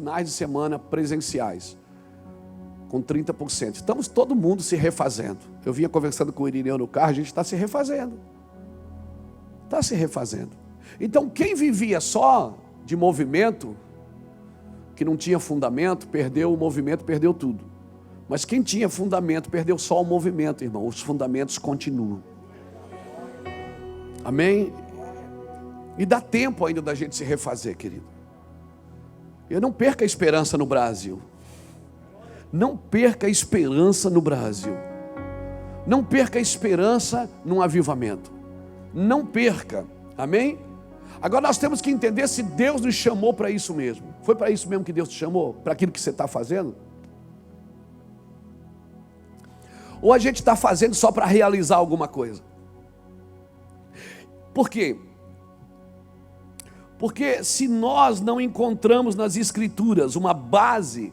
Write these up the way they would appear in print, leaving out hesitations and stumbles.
finais de semana presenciais, com 30%. Estamos todo mundo se refazendo. Eu vinha conversando com o Irineu no carro, a gente está se refazendo. Está se refazendo. Então quem vivia só de movimento, que não tinha fundamento, perdeu o movimento, perdeu tudo. Mas quem tinha fundamento, perdeu só o movimento, irmão. Os fundamentos continuam. Amém? E dá tempo ainda da gente se refazer, querido. Eu não perca a esperança no Brasil. Não perca a esperança no Brasil. Não perca a esperança num avivamento. Não perca. Amém? Agora nós temos que entender se Deus nos chamou para isso mesmo. Foi para isso mesmo que Deus te chamou? Para aquilo que você está fazendo? Ou a gente está fazendo só para realizar alguma coisa? Por quê? Porque se nós não encontramos nas Escrituras uma base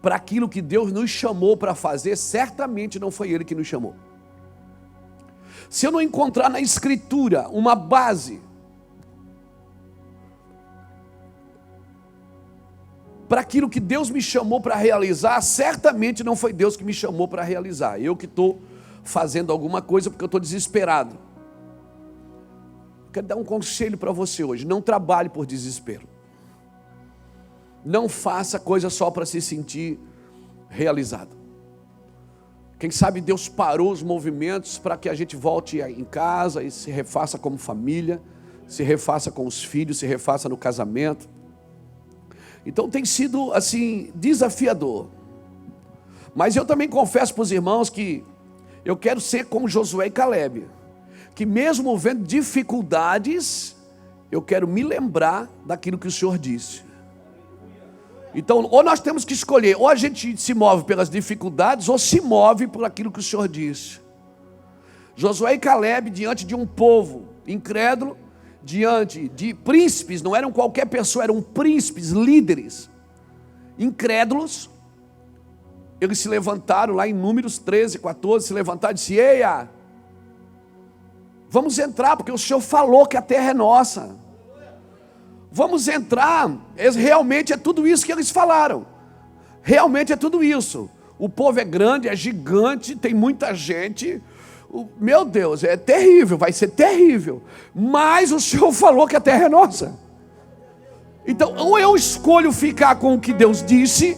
para aquilo que Deus nos chamou para fazer, certamente não foi Ele que nos chamou. Se eu não encontrar na Escritura uma base para aquilo que Deus me chamou para realizar, certamente não foi Deus que me chamou para realizar. Eu que estou fazendo alguma coisa porque eu estou desesperado. Quero dar um conselho para você hoje: não trabalhe por desespero. Não faça coisa só para se sentir realizado. Quem sabe Deus parou os movimentos para que a gente volte em casa e se refaça como família, se refaça com os filhos, se refaça no casamento. Então tem sido assim desafiador. Mas eu também confesso para os irmãos que eu quero ser como Josué e Caleb, que mesmo vendo dificuldades, eu quero me lembrar daquilo que o Senhor disse. Então, ou nós temos que escolher, ou a gente se move pelas dificuldades, ou se move por aquilo que o Senhor disse. Josué e Caleb, diante de um povo incrédulo, diante de príncipes, não eram qualquer pessoa, eram príncipes, líderes, incrédulos, eles se levantaram lá em Números 13, 14, se levantaram e disseram: eia, vamos entrar, porque o Senhor falou que a terra é nossa. Vamos entrar. Realmente é tudo isso que eles falaram. Realmente é tudo isso. O povo é grande, é gigante, tem muita gente. Meu Deus, é terrível, vai ser terrível. Mas o Senhor falou que a terra é nossa. Então, ou eu escolho ficar com o que Deus disse,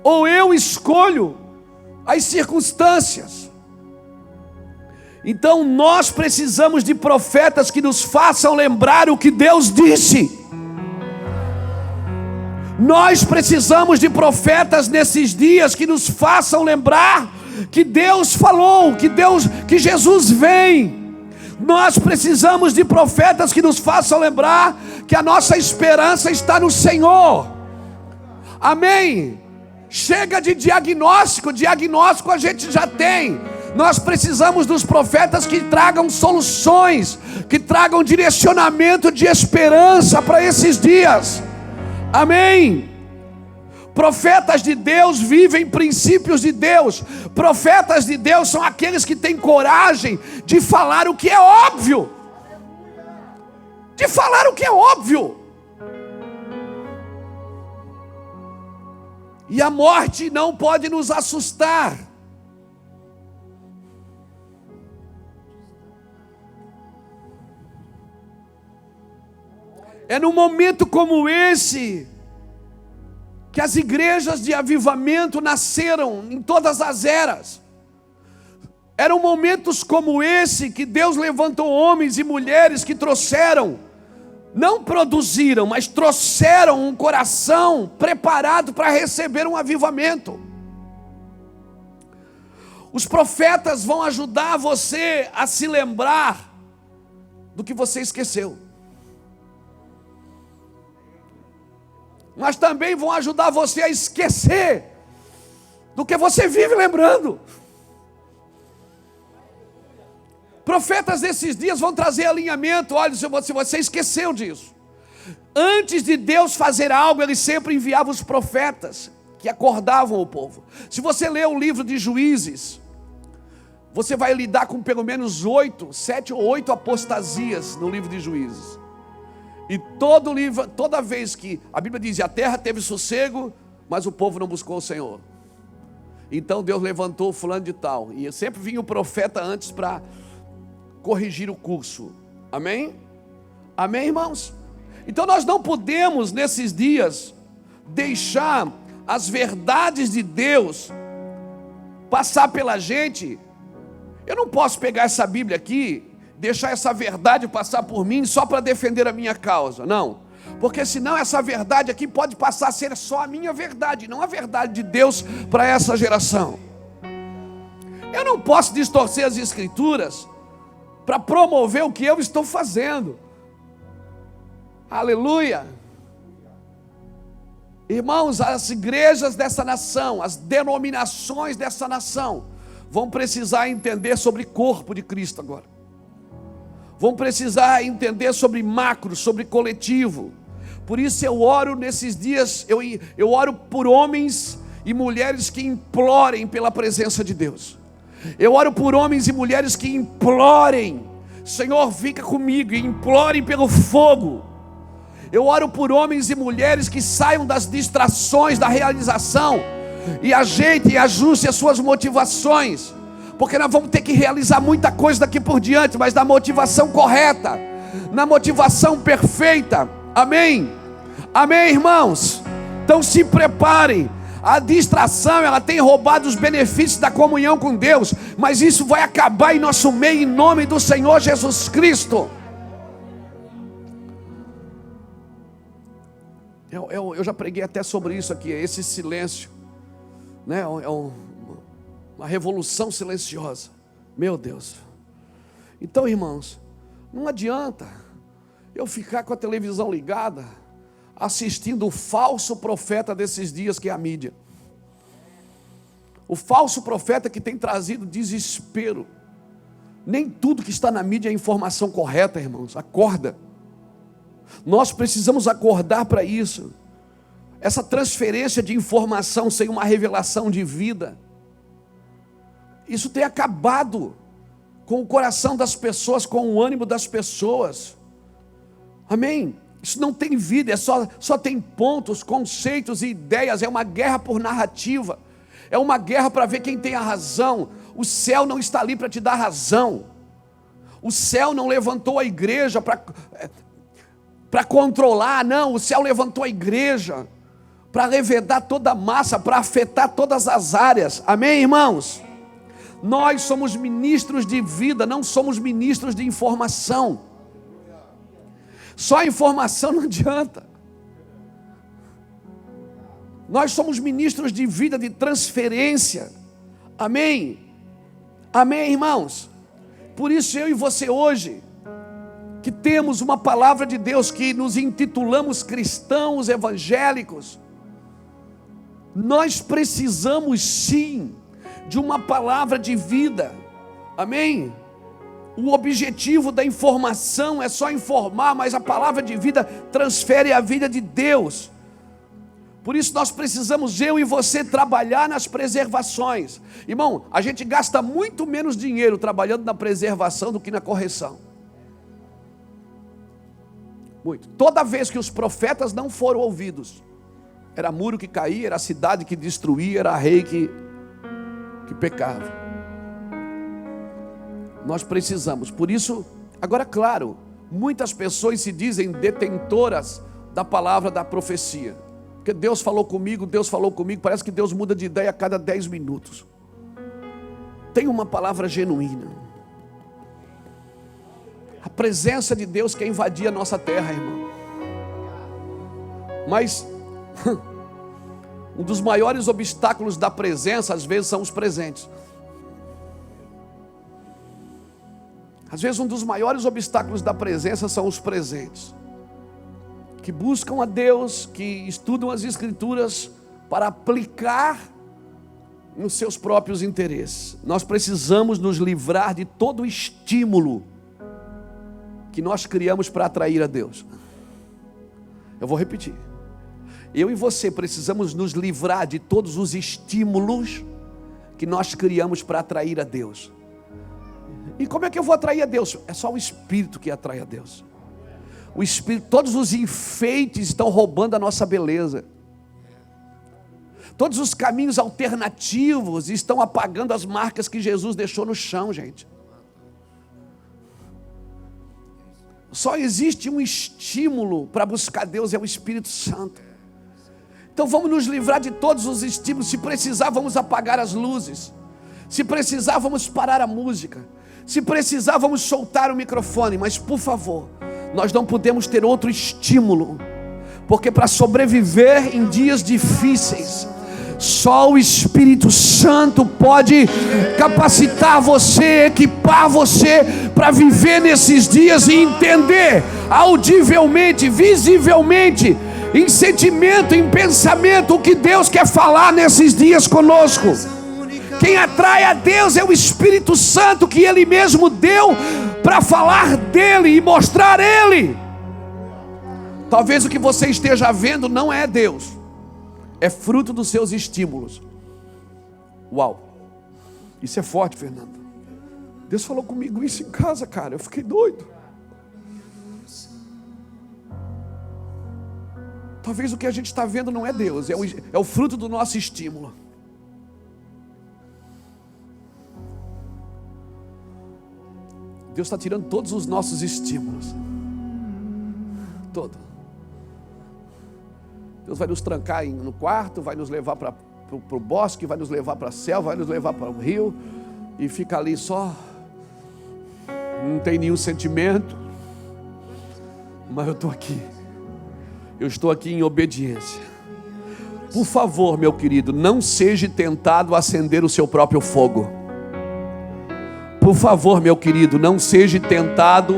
ou eu escolho as circunstâncias. Então nós precisamos de profetas que nos façam lembrar o que Deus disse. Nós precisamos de profetas nesses dias que nos façam lembrar que Deus falou, que Jesus vem. Nós precisamos de profetas que nos façam lembrar que a nossa esperança está no Senhor. Amém? Chega de diagnóstico a gente já tem. Nós precisamos dos profetas que tragam soluções, que tragam direcionamento de esperança para esses dias. Amém? Profetas de Deus vivem princípios de Deus. Profetas de Deus são aqueles que têm coragem de falar o que é óbvio. De falar o que é óbvio. E a morte não pode nos assustar. É num momento como esse que as igrejas de avivamento nasceram em todas as eras. Eram momentos como esse que Deus levantou homens e mulheres que trouxeram, não produziram, mas trouxeram um coração preparado para receber um avivamento. Os profetas vão ajudar você a se lembrar do que você esqueceu. Mas também vão ajudar você a esquecer do que você vive lembrando. Profetas desses dias vão trazer alinhamento. Olha, se você esqueceu disso. Antes de Deus fazer algo, Ele sempre enviava os profetas que acordavam o povo. Se você ler o livro de Juízes, você vai lidar com pelo menos 7 ou 8 apostasias no livro de Juízes. E toda vez que a Bíblia diz, a terra teve sossego, mas o povo não buscou o Senhor. Então Deus levantou o fulano de tal. E sempre vinha o profeta antes para corrigir o curso. Amém? Amém, irmãos? Então nós não podemos nesses dias deixar as verdades de Deus passar pela gente. Eu não posso pegar essa Bíblia aqui, deixar essa verdade passar por mim só para defender a minha causa, não. Porque senão essa verdade aqui pode passar a ser só a minha verdade, não a verdade de Deus para essa geração. Eu não posso distorcer as Escrituras para promover o que eu estou fazendo. Aleluia. Irmãos, as igrejas dessa nação, as denominações dessa nação, vão precisar entender sobre corpo de Cristo agora. Vão precisar entender sobre macro, sobre coletivo. Por isso eu oro nesses dias, eu oro por homens e mulheres que implorem pela presença de Deus. Eu oro por homens e mulheres que implorem, Senhor, fica comigo, e implorem pelo fogo. Eu oro por homens e mulheres que saiam das distrações da realização e ajeitem e ajustem as suas motivações, porque nós vamos ter que realizar muita coisa daqui por diante, mas na motivação correta, na motivação perfeita. Amém? Amém, irmãos? Então se preparem. A distração, ela tem roubado os benefícios da comunhão com Deus, mas isso vai acabar em nosso meio, em nome do Senhor Jesus Cristo. Eu já preguei até sobre isso aqui, esse silêncio, né? Uma revolução silenciosa, meu Deus. Então, irmãos, não adianta eu ficar com a televisão ligada, assistindo o falso profeta desses dias, que é a mídia. O falso profeta que tem trazido desespero. Nem tudo que está na mídia é informação correta, irmãos. Acorda. Nós precisamos acordar para isso. Essa transferência de informação sem uma revelação de vida, isso tem acabado com o coração das pessoas, com o ânimo das pessoas. Amém? Isso não tem vida, só tem pontos, conceitos e ideias. É uma guerra por narrativa. É uma guerra para ver quem tem a razão. O céu não está ali para te dar razão. O céu não levantou a igreja para controlar, não. O céu levantou a igreja para levedar toda a massa, para afetar todas as áreas. Amém, irmãos? Nós somos ministros de vida, não somos ministros de informação. Só informação não adianta. Nós somos ministros de vida, de transferência. Amém? Amém, irmãos? Por isso eu e você hoje, que temos uma palavra de Deus, que nos intitulamos cristãos evangélicos, nós precisamos sim de uma palavra de vida. Amém? O objetivo da informação é só informar, mas a palavra de vida transfere a vida de Deus. Por isso nós precisamos, eu e você, trabalhar nas preservações. Irmão, a gente gasta muito menos dinheiro trabalhando na preservação do que na correção. Muito. Toda vez que os profetas não foram ouvidos, era muro que caía, era cidade que destruía, era rei que pecava. Nós precisamos, por isso, agora claro, muitas pessoas se dizem detentoras da palavra da profecia, porque Deus falou comigo, parece que Deus muda de ideia a cada 10 minutos. Tem uma palavra genuína. A presença de Deus quer invadir a nossa terra, irmão. Mas um dos maiores obstáculos da presença, às vezes, são os presentes. Às vezes um dos maiores obstáculos da presença são os presentes, que buscam a Deus, que estudam as Escrituras para aplicar nos seus próprios interesses. Nós precisamos nos livrar de todo o estímulo que nós criamos para atrair a Deus. Eu vou repetir. Eu e você precisamos nos livrar de todos os estímulos que nós criamos para atrair a Deus. E como é que eu vou atrair a Deus? É só o Espírito que atrai a Deus. O Espírito, todos os enfeites estão roubando a nossa beleza. Todos os caminhos alternativos estão apagando as marcas que Jesus deixou no chão, gente. Só existe um estímulo para buscar Deus, é o Espírito Santo. Então vamos nos livrar de todos os estímulos. Se precisar, vamos apagar as luzes. Se precisar, vamos parar a música. Se precisar, vamos soltar o microfone. Mas por favor, nós não podemos ter outro estímulo, porque para sobreviver em dias difíceis, só o Espírito Santo pode capacitar você, equipar você para viver nesses dias e entender audivelmente, visivelmente, em sentimento, em pensamento, o que Deus quer falar nesses dias conosco. Quem atrai a Deus é o Espírito Santo, que Ele mesmo deu para falar dele e mostrar Ele. Talvez o que você esteja vendo não é Deus, é fruto dos seus estímulos. Uau, isso é forte, Fernando. Deus falou comigo isso em casa, cara, eu fiquei doido. Talvez o que a gente está vendo não é Deus, é o fruto do nosso estímulo. Deus está tirando todos os nossos estímulos. Todo. Deus vai nos trancar no quarto, vai nos levar para o bosque, vai nos levar para a selva, vai nos levar para o rio, e fica ali só. Não tem nenhum sentimento. Mas eu estou aqui. Eu estou aqui em obediência. Por favor, meu querido, não seja tentado a acender o seu próprio fogo. Por favor, meu querido, não seja tentado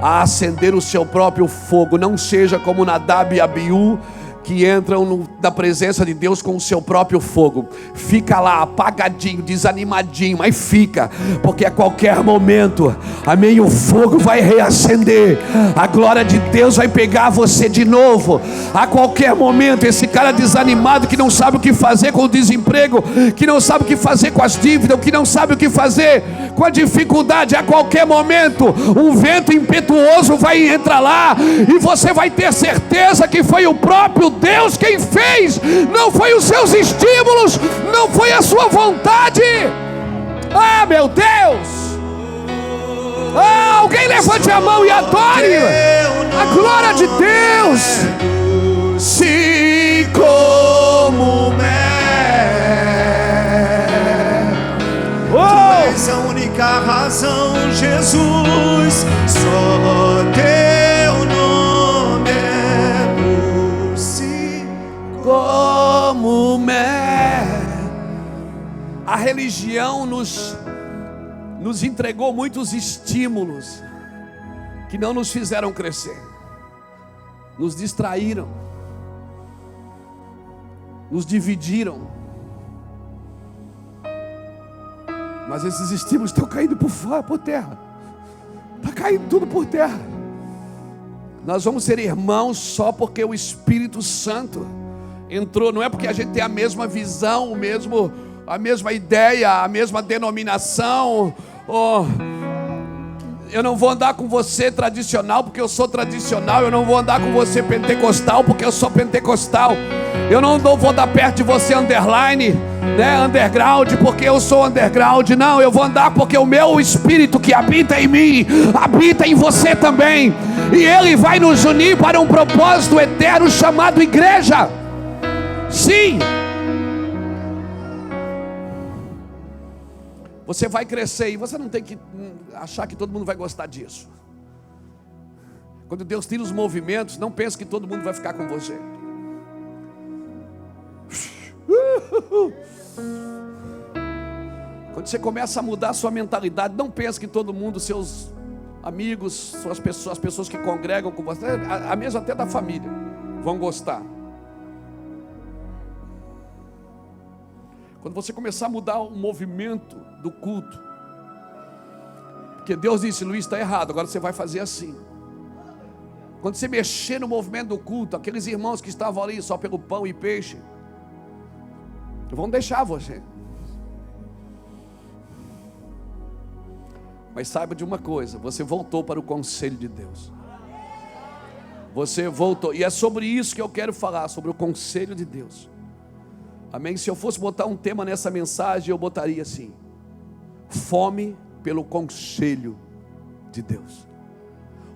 a acender o seu próprio fogo. Não seja como Nadab e Abiú, que entram na presença de Deus com o seu próprio fogo. Fica lá apagadinho, desanimadinho, mas fica, porque a qualquer momento, amém, o fogo vai reacender, a glória de Deus vai pegar você de novo. A qualquer momento, esse cara desanimado, que não sabe o que fazer com o desemprego, que não sabe o que fazer com as dívidas, que não sabe o que fazer com a dificuldade, a qualquer momento um vento impetuoso vai entrar lá, e você vai ter certeza que foi o próprio Deus quem fez, não foi os seus estímulos, não foi a sua vontade. Ah, meu Deus! Ah, alguém levante a mão e adore a glória de Deus. Se como Tu és a única razão, Jesus. Só teu nome é por si. Como a religião nos entregou muitos estímulos que não nos fizeram crescer, nos distraíram, nos dividiram. Mas esses estímulos estão caindo por terra. Está caindo tudo por terra. Nós vamos ser irmãos só porque o Espírito Santo entrou. Não é porque a gente tem a mesma visão, a mesma ideia, a mesma denominação. Eu não vou andar com você tradicional porque eu sou tradicional. Eu não vou andar com você pentecostal porque eu sou pentecostal. Eu não vou dar perto de você underline, underground, porque eu sou underground. Não, eu vou andar porque o meu Espírito que habita em mim, habita em você também. E Ele vai nos unir para um propósito eterno chamado igreja. Sim. Você vai crescer e você não tem que achar que todo mundo vai gostar disso. Quando Deus tira os movimentos, não pense que todo mundo vai ficar com você. Quando você começa a mudar a sua mentalidade, não pense que todo mundo, seus amigos, as pessoas que congregam com você, a mesma até da família, vão gostar. Quando você começar a mudar o movimento do culto, porque Deus disse: Luiz, está errado, agora você vai fazer assim. Quando você mexer no movimento do culto, aqueles irmãos que estavam ali só pelo pão e peixe, vão deixar você. Mas saiba de uma coisa: você voltou para o conselho de Deus. Você voltou. E é sobre isso que eu quero falar, sobre o conselho de Deus. Amém? Se eu fosse botar um tema nessa mensagem, eu botaria assim: fome pelo conselho de Deus.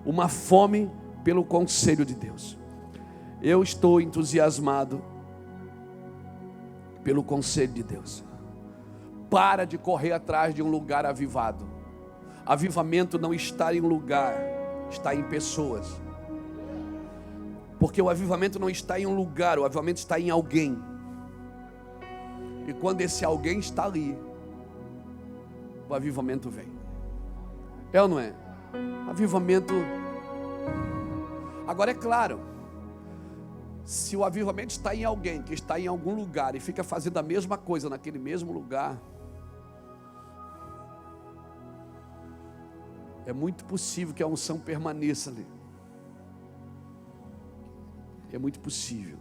Uma fome pelo conselho de Deus. Eu estou entusiasmado pelo conselho de Deus. Para de correr atrás de um lugar avivado. Avivamento não está em lugar, está em pessoas. Porque o avivamento não está em um lugar, o avivamento está em alguém. E quando esse alguém está ali, o avivamento vem. É ou não é? Avivamento. Agora é claro, se o avivamento está em alguém que está em algum lugar e fica fazendo a mesma coisa naquele mesmo lugar, é muito possível que a unção permaneça ali. É muito possível.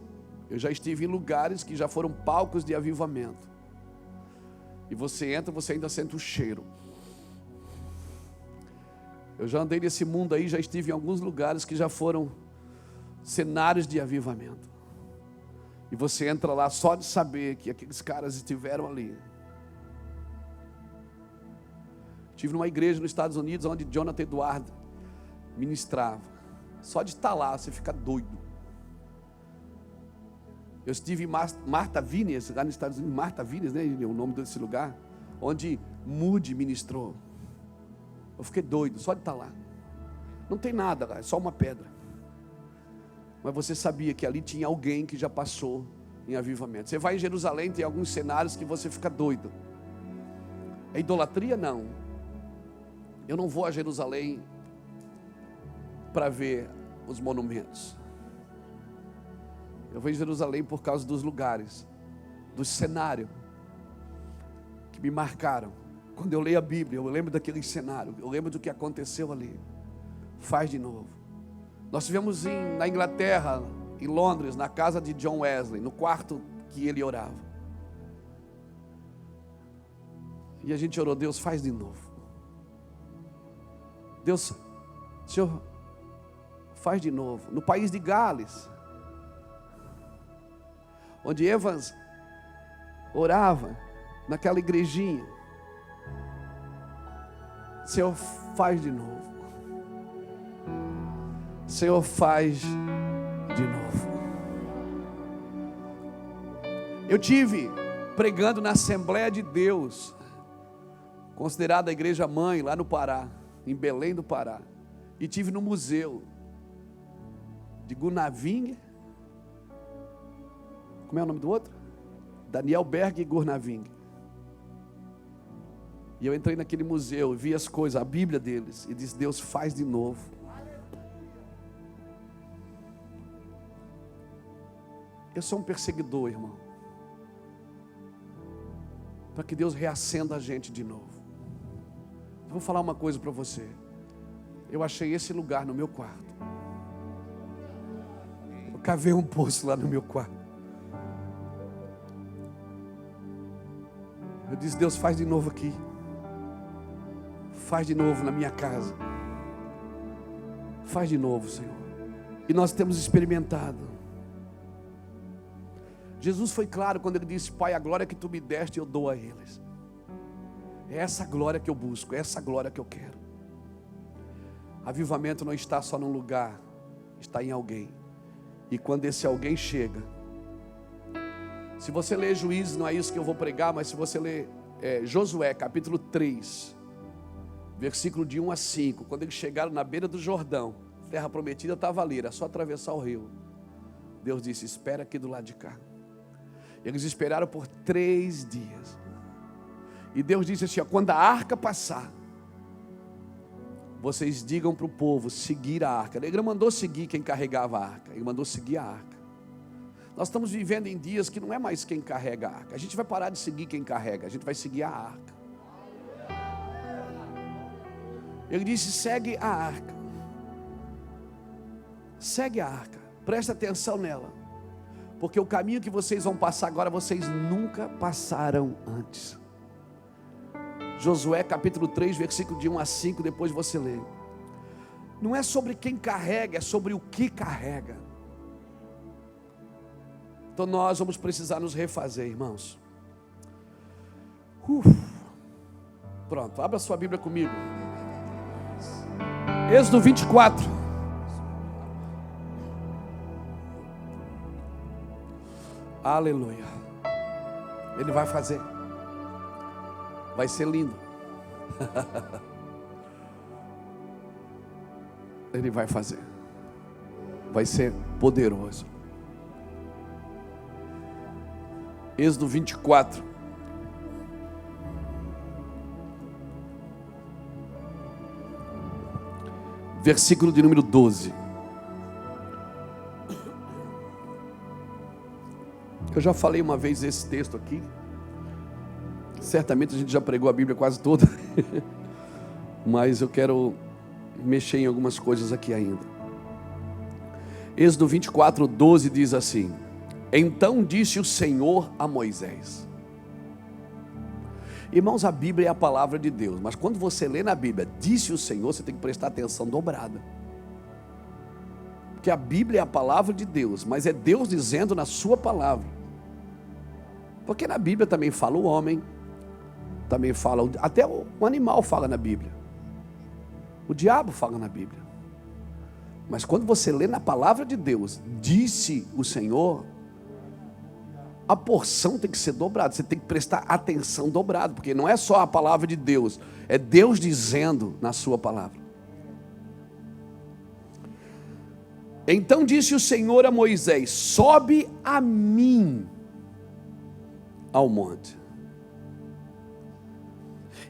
Eu já estive em lugares que já foram palcos de avivamento. E você entra, você ainda sente o cheiro. Eu já andei nesse mundo aí, já estive em alguns lugares que já foram cenários de avivamento. E você entra lá só de saber que aqueles caras estiveram ali. Estive numa igreja nos Estados Unidos onde Jonathan Edwards ministrava. Só de estar lá, você fica doido. Eu estive em Martha Vineyard, lá nos Estados Unidos, Martha Vineyard, né, o nome desse lugar, onde Moody ministrou. Eu fiquei doido, só de estar lá. Não tem nada lá, é só uma pedra. Mas você sabia que ali tinha alguém que já passou em avivamento. Você vai em Jerusalém, tem alguns cenários que você fica doido. É idolatria? Não. Eu não vou a Jerusalém para ver os monumentos. Eu vou em Jerusalém por causa dos lugares, do cenário que me marcaram. Quando eu leio a Bíblia, eu lembro daquele cenário, eu lembro do que aconteceu ali. Faz de novo. Nós estivemos na Inglaterra, em Londres, na casa de John Wesley, no quarto que ele orava. E a gente orou: Deus, faz de novo. Deus, Senhor, faz de novo. No país de Gales, onde Evans orava, naquela igrejinha, Senhor, faz de novo. Senhor, faz de novo. Eu tive pregando na Assembleia de Deus, considerada a igreja mãe lá no Pará, em Belém do Pará, e tive no museu de Gurnaving. Como é o nome do outro? Daniel Berg e Gurnaving. E eu entrei naquele museu, vi as coisas, a Bíblia deles, e disse: Deus, faz de novo. Eu sou um perseguidor, irmão, para que Deus reacenda a gente de novo. Eu vou falar uma coisa para você. Eu achei esse lugar no meu quarto. Eu cavei um poço lá no meu quarto. Eu disse: Deus, faz de novo aqui. Faz de novo na minha casa. Faz de novo, Senhor. E nós temos experimentado. Jesus foi claro quando ele disse: Pai, a glória que tu me deste eu dou a eles. É essa glória que eu busco, é essa glória que eu quero. Avivamento não está só num lugar, está em alguém. E quando esse alguém chega, se você ler Juízes, não é isso que eu vou pregar, mas se você ler Josué capítulo 3, versículo de 1 a 5, quando eles chegaram na beira do Jordão, terra prometida estava ali, era só atravessar o rio. Deus disse: espera aqui do lado de cá. Eles esperaram por 3 dias. E Deus disse assim: ó, quando a arca passar, vocês digam para o povo seguir a arca. Ele não mandou seguir quem carregava a arca, ele mandou seguir a arca. Nós estamos vivendo em dias que não é mais quem carrega a arca. A gente vai parar de seguir quem carrega, a gente vai seguir a arca. Ele disse: segue a arca. Segue a arca, presta atenção nela. Porque o caminho que vocês vão passar agora, vocês nunca passaram antes. Josué capítulo 3, versículo de 1 a 5, depois você lê. Não é sobre quem carrega, é sobre o que carrega. Então nós vamos precisar nos refazer, irmãos. Pronto, abra sua Bíblia comigo. Êxodo 24. Aleluia. Ele vai fazer. Vai ser lindo. Ele vai fazer. Vai ser poderoso. Êxodo 24. Versículo de número 12. Eu já falei uma vez esse texto aqui. Certamente a gente já pregou a Bíblia quase toda. Mas eu quero mexer em algumas coisas aqui ainda. Êxodo 24, 12 diz assim: então disse o Senhor a Moisés. Irmãos, a Bíblia é a palavra de Deus, mas quando você lê na Bíblia, disse o Senhor, você tem que prestar atenção dobrada. Porque a Bíblia é a palavra de Deus, mas é Deus dizendo na sua palavra. Porque na Bíblia também fala o homem, também fala, até o animal fala na Bíblia. O diabo fala na Bíblia. Mas quando você lê na palavra de Deus, disse o Senhor, a porção tem que ser dobrada, você tem que prestar atenção dobrada, porque não é só a palavra de Deus, é Deus dizendo na sua palavra. Então disse o Senhor a Moisés: sobe a mim ao monte,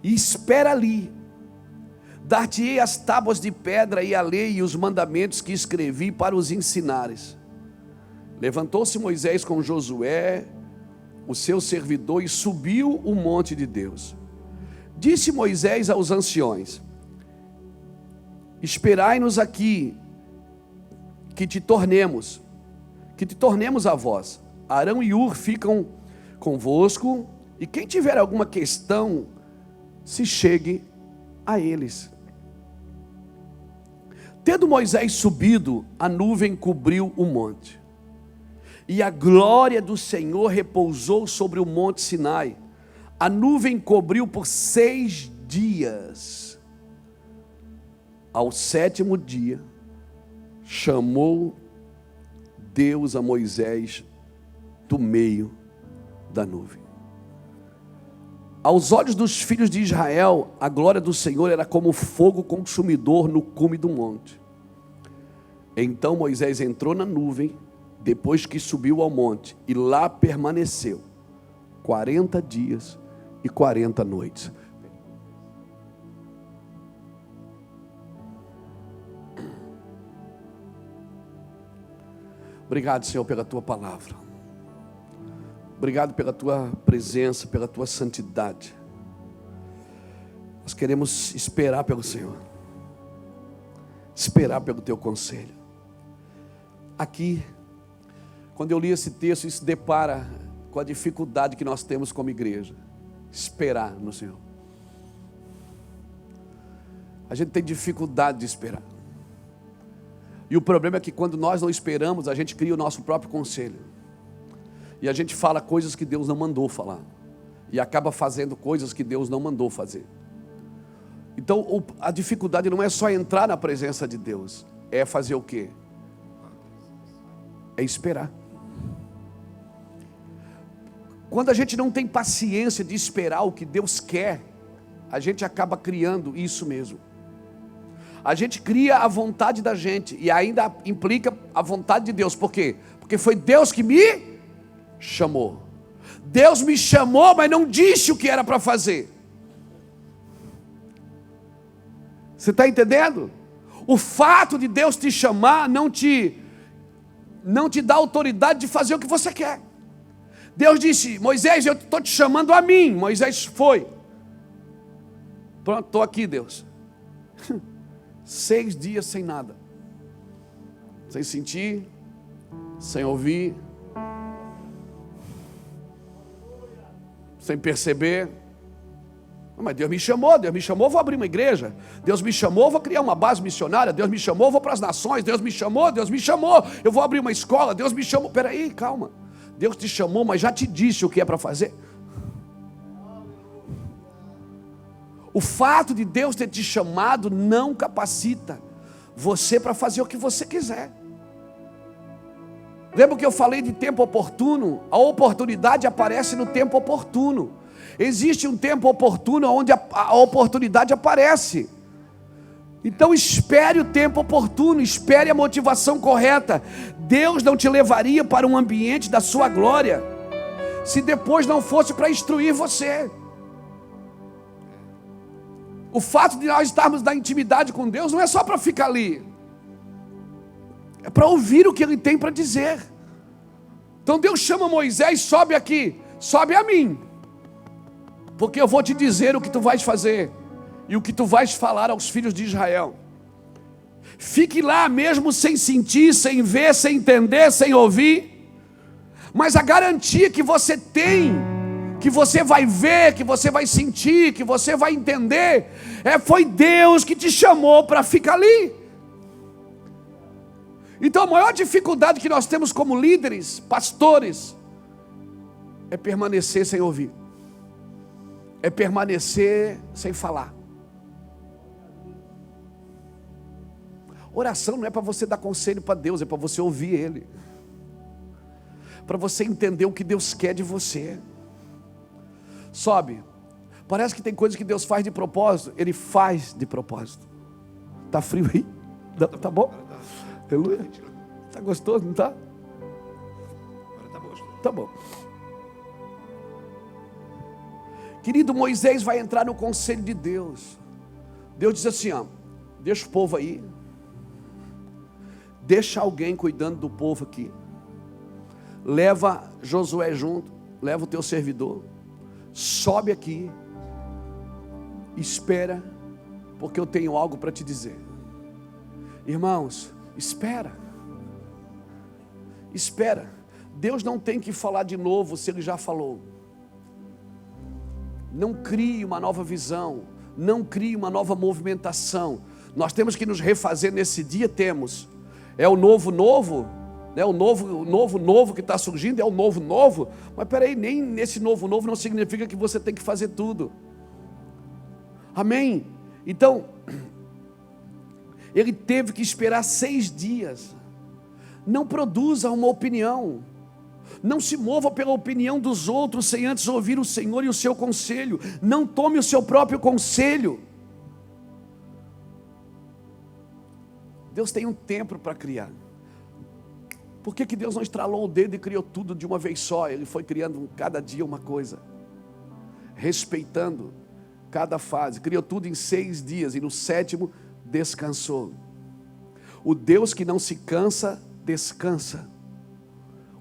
e espera ali, dar-te-ei as tábuas de pedra e a lei e os mandamentos que escrevi para os ensinares. Levantou-se Moisés com Josué, o seu servidor, e subiu o monte de Deus. Disse Moisés aos anciões: esperai-nos aqui, que te tornemos a vós. Arão e Hur ficam convosco, e quem tiver alguma questão, se chegue a eles. Tendo Moisés subido, a nuvem cobriu o monte, e a glória do Senhor repousou sobre o monte Sinai. A nuvem cobriu por 6 dias. Ao 7º dia, chamou Deus a Moisés do meio da nuvem. Aos olhos dos filhos de Israel, a glória do Senhor era como fogo consumidor no cume do monte. Então Moisés entrou na nuvem, depois que subiu ao monte, e lá permaneceu 40 dias e 40 noites. Obrigado, Senhor, pela tua palavra. Obrigado pela tua presença, pela tua santidade. Nós queremos esperar pelo Senhor, esperar pelo teu conselho. Aqui, quando eu li esse texto, isso depara com a dificuldade que nós temos como igreja: esperar no Senhor. A gente tem dificuldade de esperar. E o problema é que quando nós não esperamos, a gente cria o nosso próprio conselho. E a gente fala coisas que Deus não mandou falar. E acaba fazendo coisas que Deus não mandou fazer. Então a dificuldade não é só entrar na presença de Deus. É fazer o quê? É esperar. Quando a gente não tem paciência de esperar o que Deus quer, a gente acaba criando isso mesmo. A gente cria a vontade da gente e ainda implica a vontade de Deus. Por quê? Porque foi Deus que me chamou. Deus me chamou, mas não disse o que era para fazer. Você está entendendo? O fato de Deus te chamar não te dá autoridade de fazer o que você quer. Deus disse: Moisés, eu estou te chamando a mim. Moisés foi. Pronto, estou aqui, Deus. 6 dias sem nada, sem sentir, sem ouvir, sem perceber. Mas Deus me chamou, vou abrir uma igreja. Deus me chamou, vou criar uma base missionária. Deus me chamou, vou para as nações. Deus me chamou, eu vou abrir uma escola. Deus me chamou. Peraí, calma. Deus te chamou, mas já te disse o que é para fazer. O fato de Deus ter te chamado não capacita você para fazer o que você quiser. Lembra que eu falei de tempo oportuno? A oportunidade aparece no tempo oportuno. Existe um tempo oportuno onde a oportunidade aparece. Então espere o tempo oportuno, espere a motivação correta. Deus não te levaria para um ambiente da sua glória se depois não fosse para instruir você. O fato de nós estarmos na intimidade com Deus não é só para ficar ali. É para ouvir o que Ele tem para dizer. Então Deus chama Moisés, sobe aqui, sobe a mim. Porque eu vou te dizer o que tu vais fazer. E o que tu vais falar aos filhos de Israel. Fique lá mesmo sem sentir, sem ver, sem entender, sem ouvir. Mas a garantia que você tem, que você vai ver, que você vai sentir, que você vai entender, foi Deus que te chamou para ficar ali. Então a maior dificuldade que nós temos como líderes, pastores, é permanecer sem ouvir. É permanecer sem falar. Oração não é para você dar conselho para Deus, é para você ouvir Ele. Para você entender o que Deus quer de você. Sobe. Parece que tem coisas que Deus faz de propósito. Ele faz de propósito. Tá frio aí? Tá bom? Aleluia. Tá gostoso, não tá? Tá bom. Querido, Moisés vai entrar no conselho de Deus. Deus diz assim, ó, deixa o povo aí. Deixa alguém cuidando do povo aqui. Leva Josué junto. Leva o teu servidor. Sobe aqui. Espera. Porque eu tenho algo para te dizer. Irmãos, espera. Espera. Deus não tem que falar de novo se Ele já falou. Não crie uma nova visão. Não crie uma nova movimentação. Nós temos que nos refazer nesse dia, temos. É o novo, né? O novo que está surgindo, é o novo. Mas peraí, nem nesse novo não significa que você tem que fazer tudo. Amém? Então, ele teve que esperar 6 dias. Não produza uma opinião. Não se mova pela opinião dos outros sem antes ouvir o Senhor e o seu conselho. Não tome o seu próprio conselho. Deus tem um tempo para criar. Por que Deus não estralou o dedo e criou tudo de uma vez só? Ele foi criando cada dia uma coisa, respeitando cada fase. Criou tudo em 6 dias e no 7º descansou. O Deus que não se cansa, descansa.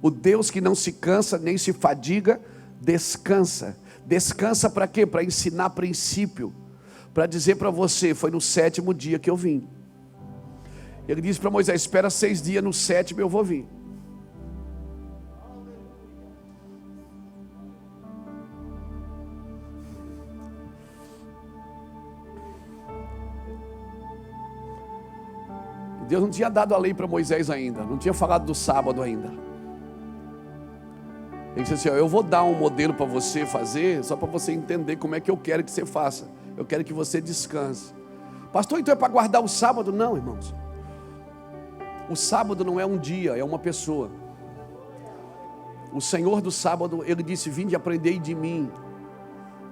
O Deus que não se cansa nem se fadiga, descansa. Descansa para quê? Para ensinar princípio. Para dizer para você, foi no 7º dia que eu vim. Ele disse para Moisés, espera 6 dias, no 7º eu vou vir. Deus não tinha dado a lei para Moisés ainda, não tinha falado do sábado ainda. Ele disse assim, ó, eu vou dar um modelo para você fazer, só para você entender como é que eu quero que você faça. Eu quero que você descanse. Pastor, então é para guardar o sábado? Não, irmãos. O sábado não é um dia, é uma pessoa. O Senhor do sábado, Ele disse, vinde e aprendei de mim,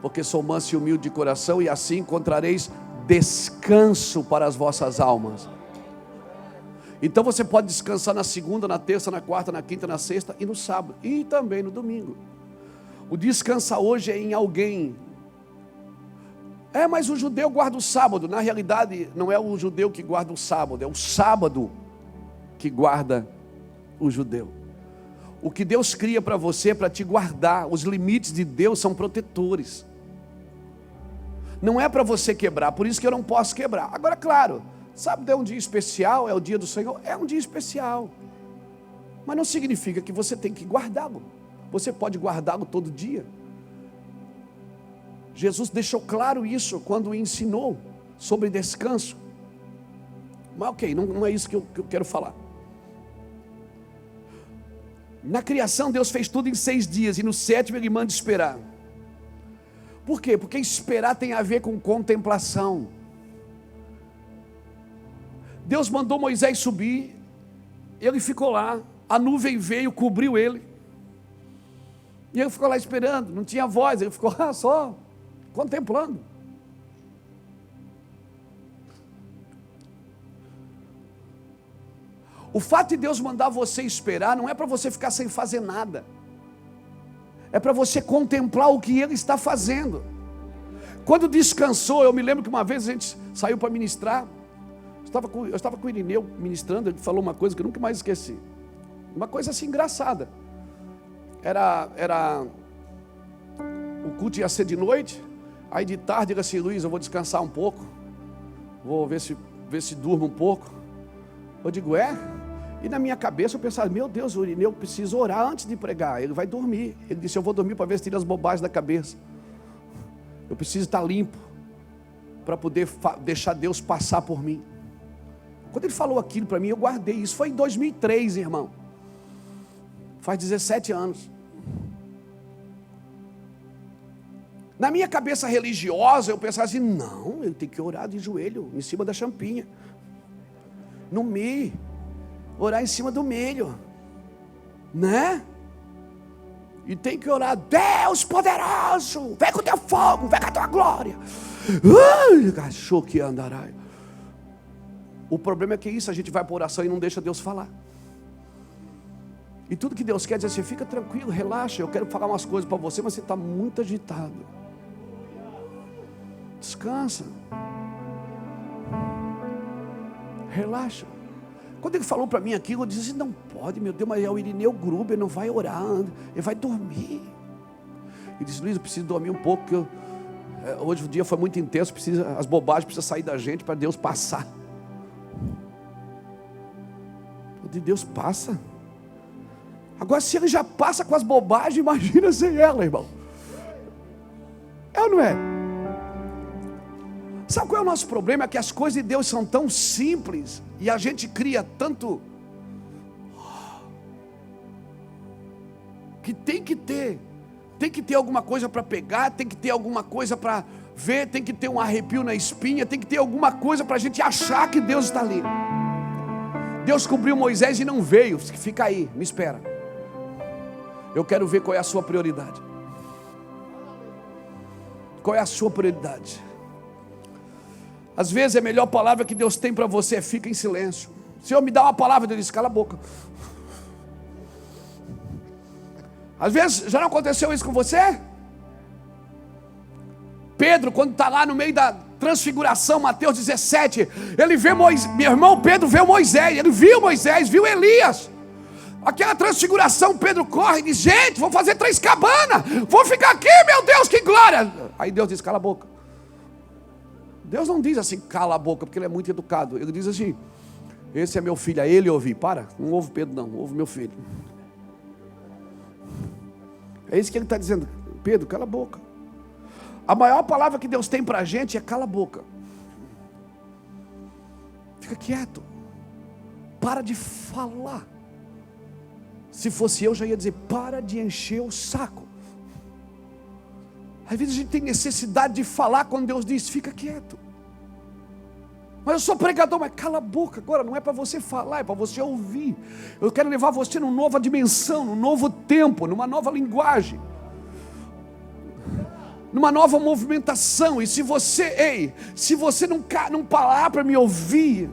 porque sou manso e humilde de coração, e assim encontrareis descanso para as vossas almas. Então você pode descansar na segunda, na terça, na quarta, na quinta, na sexta e no sábado. E também no domingo. O descansa hoje é em alguém. Mas o judeu guarda o sábado. Na realidade, não é o judeu que guarda o sábado, é o sábado que guarda o judeu. O que Deus cria para você é para te guardar. Os limites de Deus são protetores. Não é para você quebrar, por isso que eu não posso quebrar. Agora, claro, sábado é um dia especial, é o dia do Senhor, é um dia especial. Mas não significa que você tem que guardá-lo. Você pode guardá-lo todo dia. Jesus deixou claro isso quando ensinou sobre descanso. Mas ok, não é isso que eu quero falar. Na criação Deus fez tudo em 6 dias e no 7º Ele manda esperar. Por quê? Porque esperar tem a ver com contemplação. Deus mandou Moisés subir, ele ficou lá, a nuvem veio, cobriu ele, e ele ficou lá esperando, não tinha voz, ele ficou lá só, contemplando. O fato de Deus mandar você esperar, não é para você ficar sem fazer nada, é para você contemplar o que Ele está fazendo. Quando descansou, eu me lembro que uma vez a gente saiu para ministrar, eu estava com o Irineu ministrando, ele falou uma coisa que eu nunca mais esqueci. Uma coisa assim engraçada. O culto ia ser de noite, aí de tarde ele assim, Luiz, eu vou descansar um pouco, vou ver se durmo um pouco. Eu digo, E na minha cabeça eu pensava, meu Deus, o Irineu precisa orar antes de pregar, ele vai dormir. Ele disse, eu vou dormir para ver se tira as bobagens da cabeça. Eu preciso estar limpo, para poder deixar Deus passar por mim. Quando ele falou aquilo para mim, eu guardei. Isso foi em 2003, irmão. Faz 17 anos. Na minha cabeça religiosa, eu pensava assim, não, eu tenho que orar de joelho, em cima da champinha. No milho. Orar em cima do milho. Né? E tem que orar, Deus poderoso, vem com o teu fogo, vem com a tua glória. Cachorro que andará. O problema é que isso, a gente vai para oração e não deixa Deus falar. E tudo que Deus quer dizer assim, fica tranquilo, relaxa, eu quero falar umas coisas para você, mas você está muito agitado. Descansa. Relaxa. Quando ele falou para mim aquilo, eu disse assim, não pode, meu Deus, mas é o Irineu Gruber, não vai orar, ele vai dormir. Ele disse, Luiz, eu preciso dormir um pouco, porque hoje o dia foi muito intenso, as bobagens precisam sair da gente para Deus passar. De Deus passa. Agora, se Ele já passa com as bobagens, imagina sem ela, irmão. É ou não é? Sabe qual é o nosso problema? É que as coisas de Deus são tão simples e a gente cria tanto que tem que ter alguma coisa para pegar, tem que ter alguma coisa para ver, tem que ter um arrepio na espinha, tem que ter alguma coisa para a gente achar que Deus está ali. Deus cobriu Moisés e não veio. Fica aí, me espera. Eu quero ver qual é a sua prioridade. Qual é a sua prioridade? Às vezes a melhor palavra que Deus tem para você é fica em silêncio. Senhor, me dá uma palavra, Deus diz, cala a boca. Às vezes, já não aconteceu isso com você? Pedro, quando está lá no meio da transfiguração, Mateus 17, ele vê Moisés, meu irmão Pedro vê Moisés, ele viu Moisés, viu Elias. Aquela transfiguração, Pedro corre e diz, gente, vou fazer 3 cabanas, vou ficar aqui, meu Deus, que glória. Aí Deus diz, cala a boca. Deus não diz assim, cala a boca, porque Ele é muito educado. Ele diz assim, esse é meu filho, a ele ouvi. Para, não ouve Pedro não, ouve meu filho. É isso que Ele está dizendo, Pedro, cala a boca. A maior palavra que Deus tem para a gente é cala a boca. Fica quieto. Para de falar. Se fosse eu, já ia dizer, para de encher o saco. Às vezes a gente tem necessidade de falar quando Deus diz, fica quieto. Mas eu sou pregador, mas cala a boca agora, não é para você falar, é para você ouvir. Eu quero levar você numa nova dimensão, num novo tempo, numa nova linguagem, numa nova movimentação. E se você não parar para me ouvir,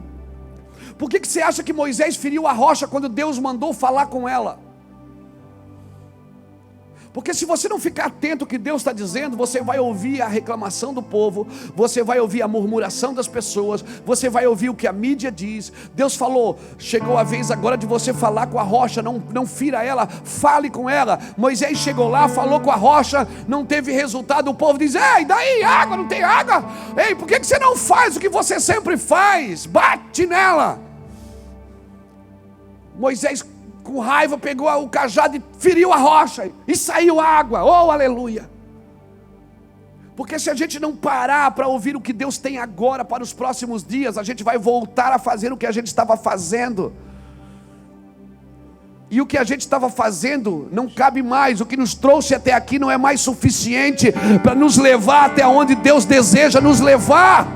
por que você acha que Moisés feriu a rocha quando Deus mandou falar com ela? Porque se você não ficar atento ao que Deus está dizendo, você vai ouvir a reclamação do povo, você vai ouvir a murmuração das pessoas, você vai ouvir o que a mídia diz. Deus falou, chegou a vez agora de você falar com a rocha, não fira ela, fale com ela. Moisés chegou lá, falou com a rocha, não teve resultado. O povo diz, ei, daí água, não tem água? Ei, por que você não faz o que você sempre faz? Bate nela. Moisés, com raiva, pegou o cajado e feriu a rocha, e saiu água, oh aleluia. Porque se a gente não parar para ouvir o que Deus tem agora para os próximos dias, a gente vai voltar a fazer o que a gente estava fazendo. E o que a gente estava fazendo não cabe mais. O que nos trouxe até aqui não é mais suficiente para nos levar até onde Deus deseja nos levar.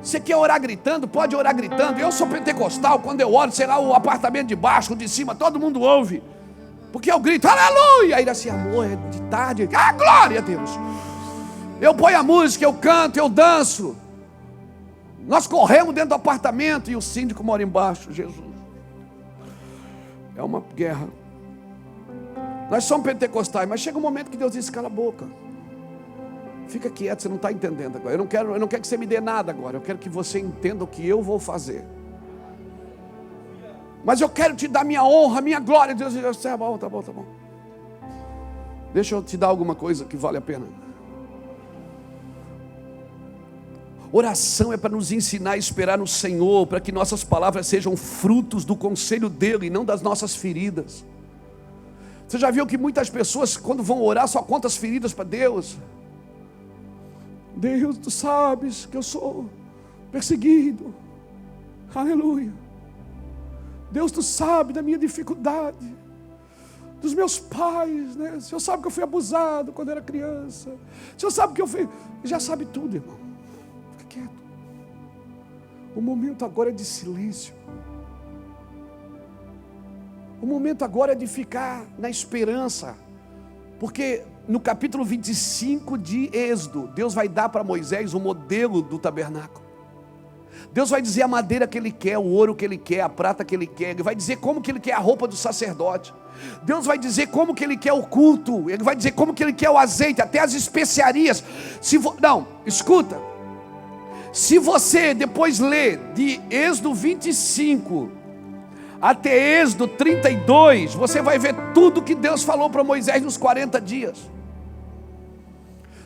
Você quer orar gritando? Pode orar gritando. Eu sou pentecostal, quando eu oro, sei lá, o apartamento de baixo, o de cima, todo mundo ouve. Porque eu grito, aleluia! Aí assim, amor, é de tarde, glória a Deus. Eu ponho a música, eu canto, eu danço. Nós corremos dentro do apartamento e o síndico mora embaixo, Jesus. É uma guerra. Nós somos pentecostais, mas chega um momento que Deus diz, cala a boca. Fica quieto, você não está entendendo agora. Eu não quero que você me dê nada agora. Eu quero que você entenda o que eu vou fazer. Mas eu quero te dar minha honra, minha glória. Deus diz, tá bom. Deixa eu te dar alguma coisa que vale a pena. Oração é para nos ensinar a esperar no Senhor, para que nossas palavras sejam frutos do conselho dEle e não das nossas feridas. Você já viu que muitas pessoas, quando vão orar, só contam as feridas para Deus? Deus, tu sabes que eu sou perseguido. Aleluia. Deus, tu sabe da minha dificuldade, dos meus pais, né? O Senhor sabe que eu fui abusado quando era criança. O Senhor sabe que eu fui... Já sabe tudo, irmão. Fica quieto. O momento agora é de silêncio. O momento agora é de ficar na esperança. Porque no capítulo 25 de Êxodo, Deus vai dar para Moisés o modelo do tabernáculo. Deus vai dizer a madeira que Ele quer, o ouro que Ele quer, a prata que Ele quer. Ele vai dizer como que Ele quer a roupa do sacerdote. Deus vai dizer como que Ele quer o culto. Ele vai dizer como que Ele quer o azeite, até as especiarias. Não, escuta. Se você depois ler de Êxodo 25 até Êxodo 32, você vai ver tudo que Deus falou para Moisés nos 40 dias.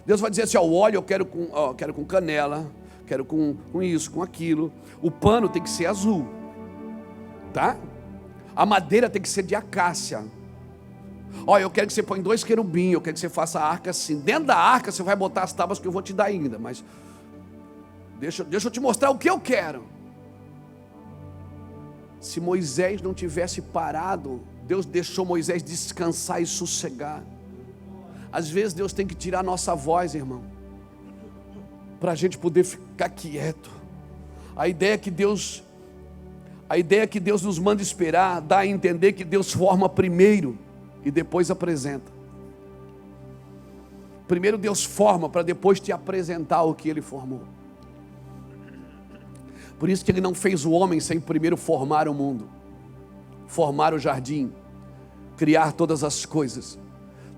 Deus vai dizer assim, o óleo eu quero com canela, quero com isso, com aquilo. O pano tem que ser azul, tá? A madeira tem que ser de acácia. Eu quero que você ponha 2 querubins, eu quero que você faça a arca assim. Dentro da arca você vai botar as tábuas que eu vou te dar ainda, mas deixa eu te mostrar o que eu quero. Se Moisés não tivesse parado, Deus deixou Moisés descansar e sossegar. Às vezes Deus tem que tirar a nossa voz, irmão, para a gente poder ficar quieto. A ideia que Deus nos manda esperar, dá a entender que Deus forma primeiro e depois apresenta. Primeiro Deus forma para depois te apresentar o que Ele formou. Por isso que Ele não fez o homem sem primeiro formar o mundo, formar o jardim, criar todas as coisas.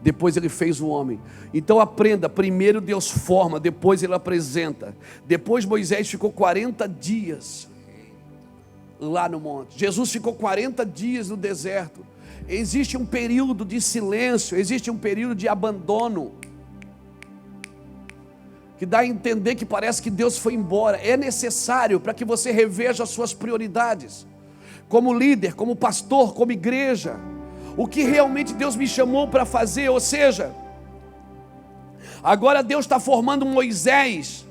Depois Ele fez o homem. Então aprenda, primeiro Deus forma, depois Ele apresenta. Depois Moisés ficou 40 dias lá no monte. Jesus ficou 40 dias no deserto. Existe um período de silêncio, existe um período de abandono, que dá a entender que parece que Deus foi embora. É necessário para que você reveja as suas prioridades, como líder, como pastor, como igreja, o que realmente Deus me chamou para fazer. Ou seja, agora Deus está formando Moisés.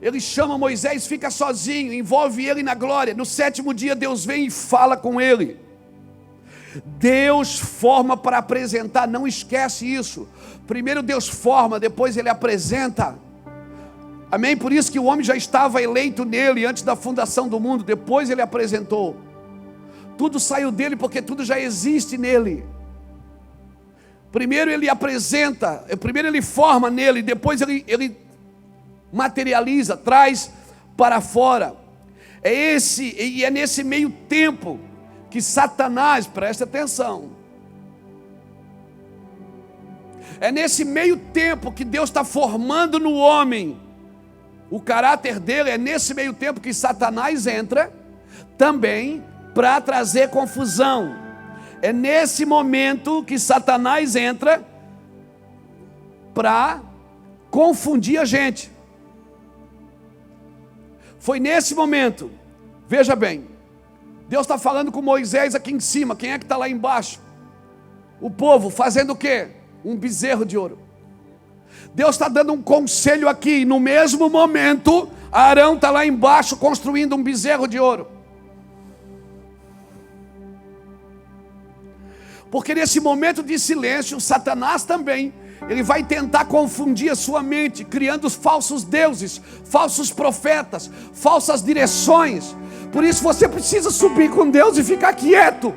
Ele chama Moisés, fica sozinho, envolve ele na glória. No 7º dia Deus vem e fala com ele. Deus forma para apresentar, não esquece isso. Primeiro Deus forma, depois Ele apresenta. Amém? Por isso que o homem já estava eleito nele antes da fundação do mundo. Depois Ele apresentou. Tudo saiu dele porque tudo já existe nele. Primeiro Ele apresenta, primeiro Ele forma nele, depois Ele materializa, traz para fora. É nesse meio tempo que Satanás, presta atenção, é nesse meio tempo que Deus está formando no homem o caráter dele. É nesse meio tempo que Satanás entra também para trazer confusão. É nesse momento que Satanás entra para confundir a gente. Foi nesse momento, veja bem, Deus está falando com Moisés aqui em cima. Quem é que está lá embaixo? O povo fazendo o quê? um bezerro de ouro. Deus está dando um conselho aqui. No mesmo momento, Arão está lá embaixo construindo um bezerro de ouro. Porque nesse momento de silêncio, Satanás também, ele vai tentar confundir a sua mente, criando os falsos deuses, falsos profetas, falsas direções. Por isso você precisa subir com Deus e ficar quieto.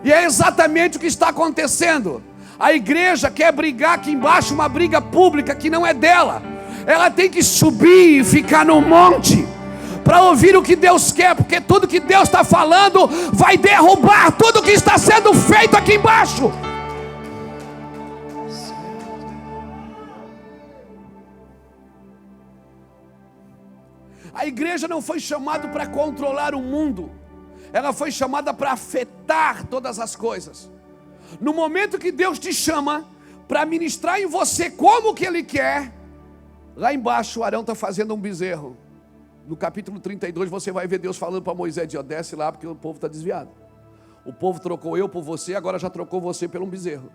E é exatamente o que está acontecendo. A igreja quer brigar aqui embaixo, uma briga pública que não é dela. Ela tem que subir e ficar no monte para ouvir o que Deus quer, porque tudo que Deus está falando vai derrubar tudo que está sendo feito aqui embaixo. A igreja não foi chamada para controlar o mundo, ela foi chamada para afetar todas as coisas. No momento que Deus te chama para ministrar em você como que Ele quer, lá embaixo Arão está fazendo um bezerro. No capítulo 32 você vai ver Deus falando para Moisés: desce lá porque o povo está desviado. O povo trocou eu por você, agora já trocou você por um bezerro.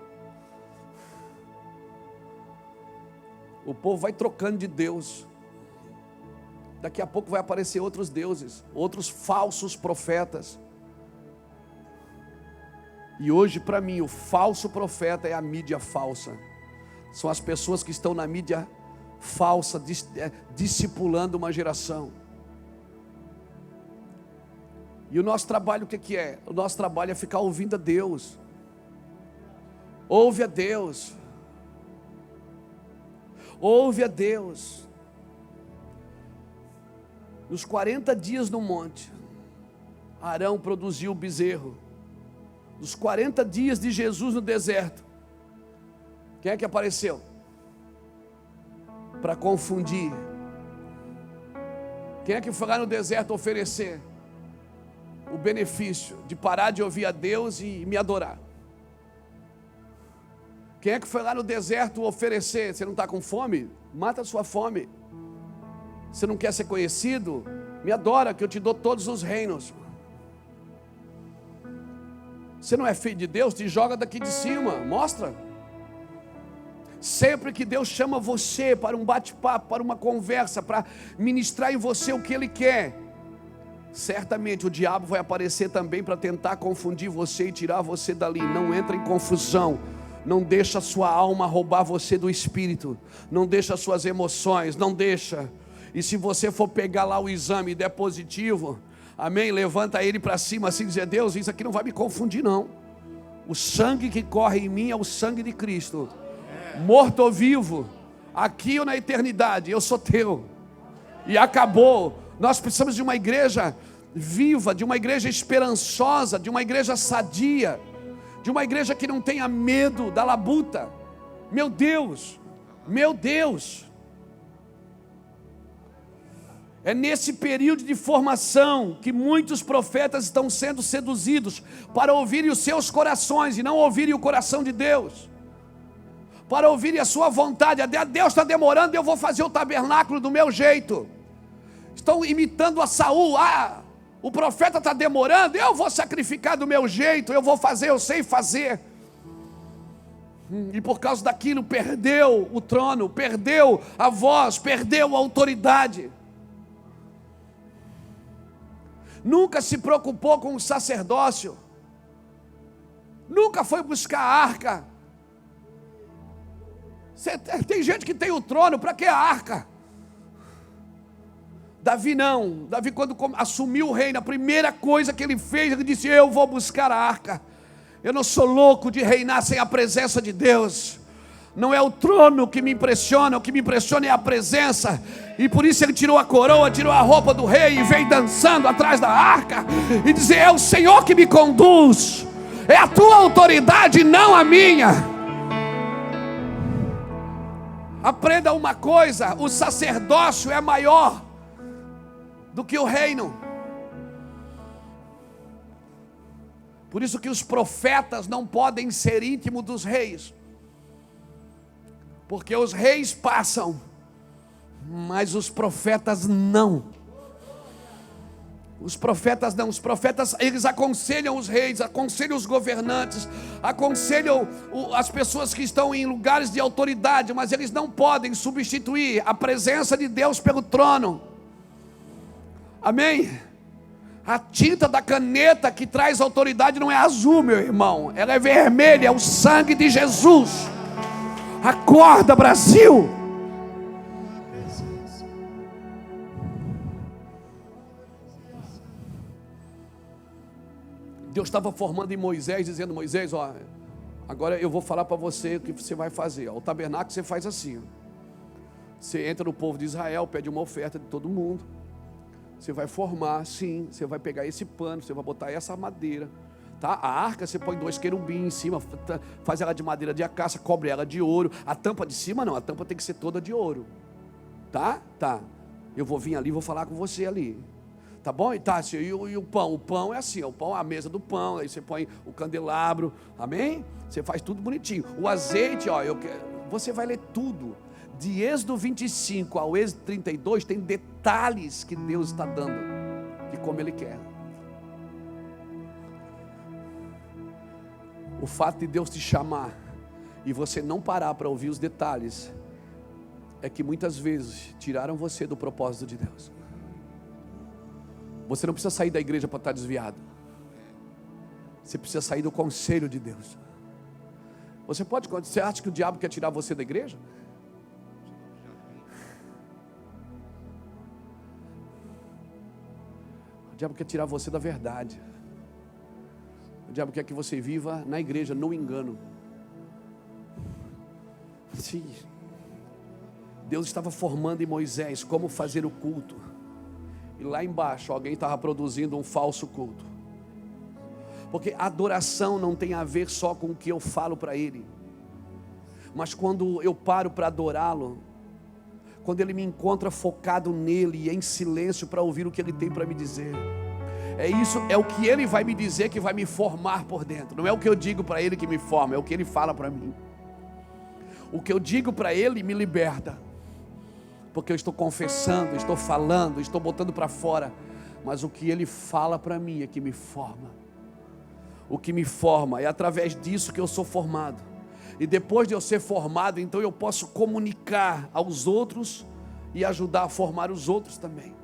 O povo vai trocando de Deus. Daqui a pouco vai aparecer outros deuses, outros falsos profetas. E hoje para mim o falso profeta é a mídia falsa. São as pessoas que estão na mídia falsa, discipulando uma geração. E o nosso trabalho o que é? O nosso trabalho é ficar ouvindo a Deus. Ouve a Deus. Ouve a Deus. Nos 40 dias no monte, Arão produziu o bezerro. Nos 40 dias de Jesus no deserto, quem é que apareceu? Para confundir. Quem é que foi lá no deserto oferecer o benefício de parar de ouvir a Deus e me adorar? Quem é que foi lá no deserto oferecer? Você não está com fome? Mata a sua fome. Você não quer ser conhecido? Me adora que eu te dou todos os reinos. Você não é filho de Deus? Te joga daqui de cima, mostra. Sempre que Deus chama você para um bate-papo, para uma conversa, para ministrar em você o que Ele quer, certamente o diabo vai aparecer também para tentar confundir você e tirar você dali. Não entra em confusão. Não deixa a sua alma roubar você do espírito. Não deixa as suas emoções, não deixa. E se você for pegar lá o exame e der positivo, amém, levanta ele para cima assim e dizer: Deus, isso aqui não vai me confundir não. O sangue que corre em mim é o sangue de Cristo. Morto ou vivo, aqui ou na eternidade, eu sou teu. E acabou. Nós precisamos de uma igreja viva, de uma igreja esperançosa, de uma igreja sadia, de uma igreja que não tenha medo da labuta. Meu Deus, meu Deus. É nesse período de formação que muitos profetas estão sendo seduzidos para ouvirem os seus corações e não ouvirem o coração de Deus, para ouvirem a sua vontade. Deus está demorando, eu vou fazer o tabernáculo do meu jeito. Estão imitando a Saul. O profeta está demorando, eu vou sacrificar do meu jeito, eu vou fazer, eu sei fazer. E por causa daquilo perdeu o trono, perdeu a voz, perdeu a autoridade. Nunca se preocupou com o sacerdócio, nunca foi buscar a arca. Tem gente que tem o trono, para que a arca? Davi não. Davi, quando assumiu o reino, a primeira coisa que ele fez, ele disse: eu vou buscar a arca. Eu não sou louco de reinar sem a presença de Deus. Não é o trono que me impressiona, o que me impressiona é a presença. E por isso ele tirou a coroa, tirou a roupa do rei e veio dançando atrás da arca e dizer: é o Senhor que me conduz, é a tua autoridade, não a minha. Aprenda uma coisa: o sacerdócio é maior do que o reino. Por isso que os profetas não podem ser íntimos dos reis, porque os reis passam, mas os profetas não. Os profetas não, os profetas eles aconselham os reis, aconselham os governantes, aconselham as pessoas que estão em lugares de autoridade, mas eles não podem substituir a presença de Deus pelo trono. Amém? A tinta da caneta que traz autoridade não é azul, meu irmão, ela é vermelha, é o sangue de Jesus. Acorda, Brasil! Deus estava formando em Moisés, dizendo: Moisés, ó, agora eu vou falar para você o que você vai fazer. O tabernáculo você faz assim, ó. Você entra no povo de Israel, pede uma oferta de todo mundo. Você vai formar assim, você vai pegar esse pano, você vai botar essa madeira, tá? A arca você põe 2 querubins em cima, faz ela de madeira de acácia, cobre ela de ouro. A tampa de cima não, a tampa tem que ser toda de ouro, tá? Tá. Eu vou vir ali, vou falar com você ali. Tá bom? E o pão? O pão é assim, o pão é a mesa do pão, aí você põe o candelabro, amém? Você faz tudo bonitinho. O azeite, ó, você vai ler tudo. De Êxodo 25 ao Êxodo 32, tem detalhes que Deus está dando, de como Ele quer. O fato de Deus te chamar, e você não parar para ouvir os detalhes, é que muitas vezes tiraram você do propósito de Deus. Você não precisa sair da igreja para estar desviado. Você precisa sair do conselho de Deus. Você acha que o diabo quer tirar você da igreja? O diabo quer tirar você da verdade. O diabo quer que você viva na igreja, no engano. Sim. Deus estava formando em Moisés como fazer o culto. E lá embaixo alguém estava produzindo um falso culto. Porque adoração não tem a ver só com o que eu falo para Ele. Mas quando eu paro para adorá-lo, quando Ele me encontra focado nele e em silêncio para ouvir o que Ele tem para me dizer, é o que Ele vai me dizer que vai me formar por dentro. Não é o que eu digo para Ele que me forma, é o que Ele fala para mim. O que eu digo para Ele me liberta, porque eu estou confessando, estou falando, estou botando para fora. Mas o que Ele fala para mim é que me forma. O que me forma é através disso que eu sou formado. E depois de eu ser formado, então eu posso comunicar aos outros e ajudar a formar os outros também.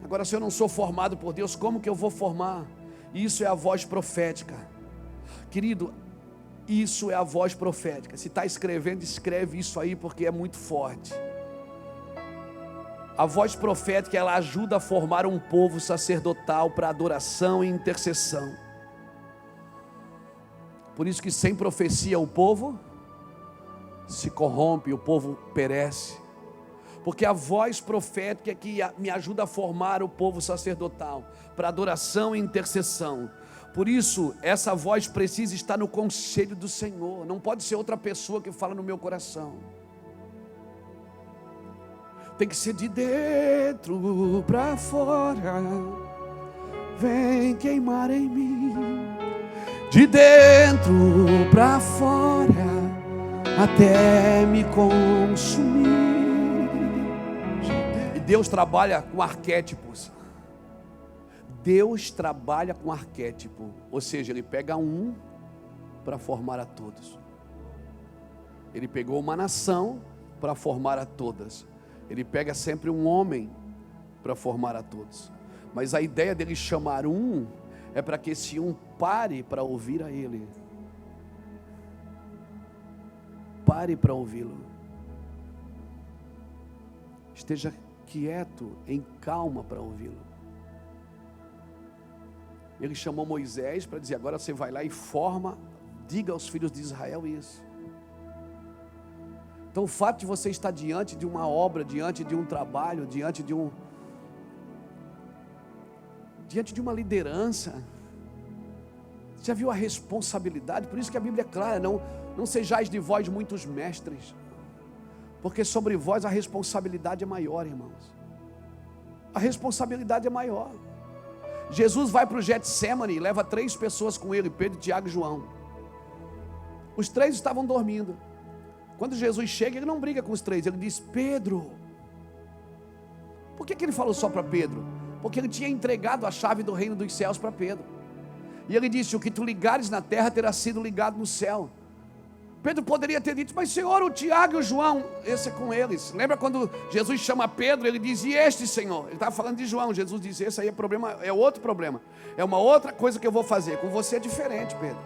Agora, se eu não sou formado por Deus, como que eu vou formar? Isso é a voz profética. Querido, isso é a voz profética. Se está escrevendo, escreve isso aí, porque é muito forte. A voz profética, ela ajuda a formar um povo sacerdotal para adoração e intercessão. Por isso que sem profecia o povo se corrompe, o povo perece. Porque a voz profética é que me ajuda a formar o povo sacerdotal para adoração e intercessão. Por isso, essa voz precisa estar no conselho do Senhor. Não pode ser outra pessoa que fala no meu coração. Tem que ser de dentro para fora. Vem queimar em mim. De dentro para fora, até me consumir. E Deus trabalha com arquétipos. Deus trabalha com arquétipo. Ou seja, Ele pega um para formar a todos. Ele pegou uma nação para formar a todas. Ele pega sempre um homem para formar a todos. Mas a ideia dele chamar um é para que esse um pare para ouvir a Ele. Pare para ouvi-lo. Esteja quieto, em calma para ouvi-lo. Ele chamou Moisés para dizer: agora você vai lá e forma, diga aos filhos de Israel isso. Então o fato de você estar diante de uma obra, diante de um trabalho, diante de uma liderança, já viu a responsabilidade? Por isso que a Bíblia é clara: não sejais de vós muitos mestres, porque sobre vós a responsabilidade é maior, irmãos. A responsabilidade é maior. Jesus vai para o Getsemane e leva 3 pessoas com ele, Pedro, Tiago e João. Os 3 estavam dormindo. Quando Jesus chega, ele não briga com os 3, ele diz: Pedro. Por que ele falou só para Pedro? Porque ele tinha entregado a chave do reino dos céus para Pedro. E ele disse: o que tu ligares na terra terá sido ligado no céu. Pedro poderia ter dito: mas Senhor, o Tiago e o João, esse é com eles. Lembra quando Jesus chama Pedro, ele diz: e este, Senhor? Ele estava falando de João. Jesus disse: esse aí é problema, é outro problema, é uma outra coisa que eu vou fazer. Com você é diferente, Pedro.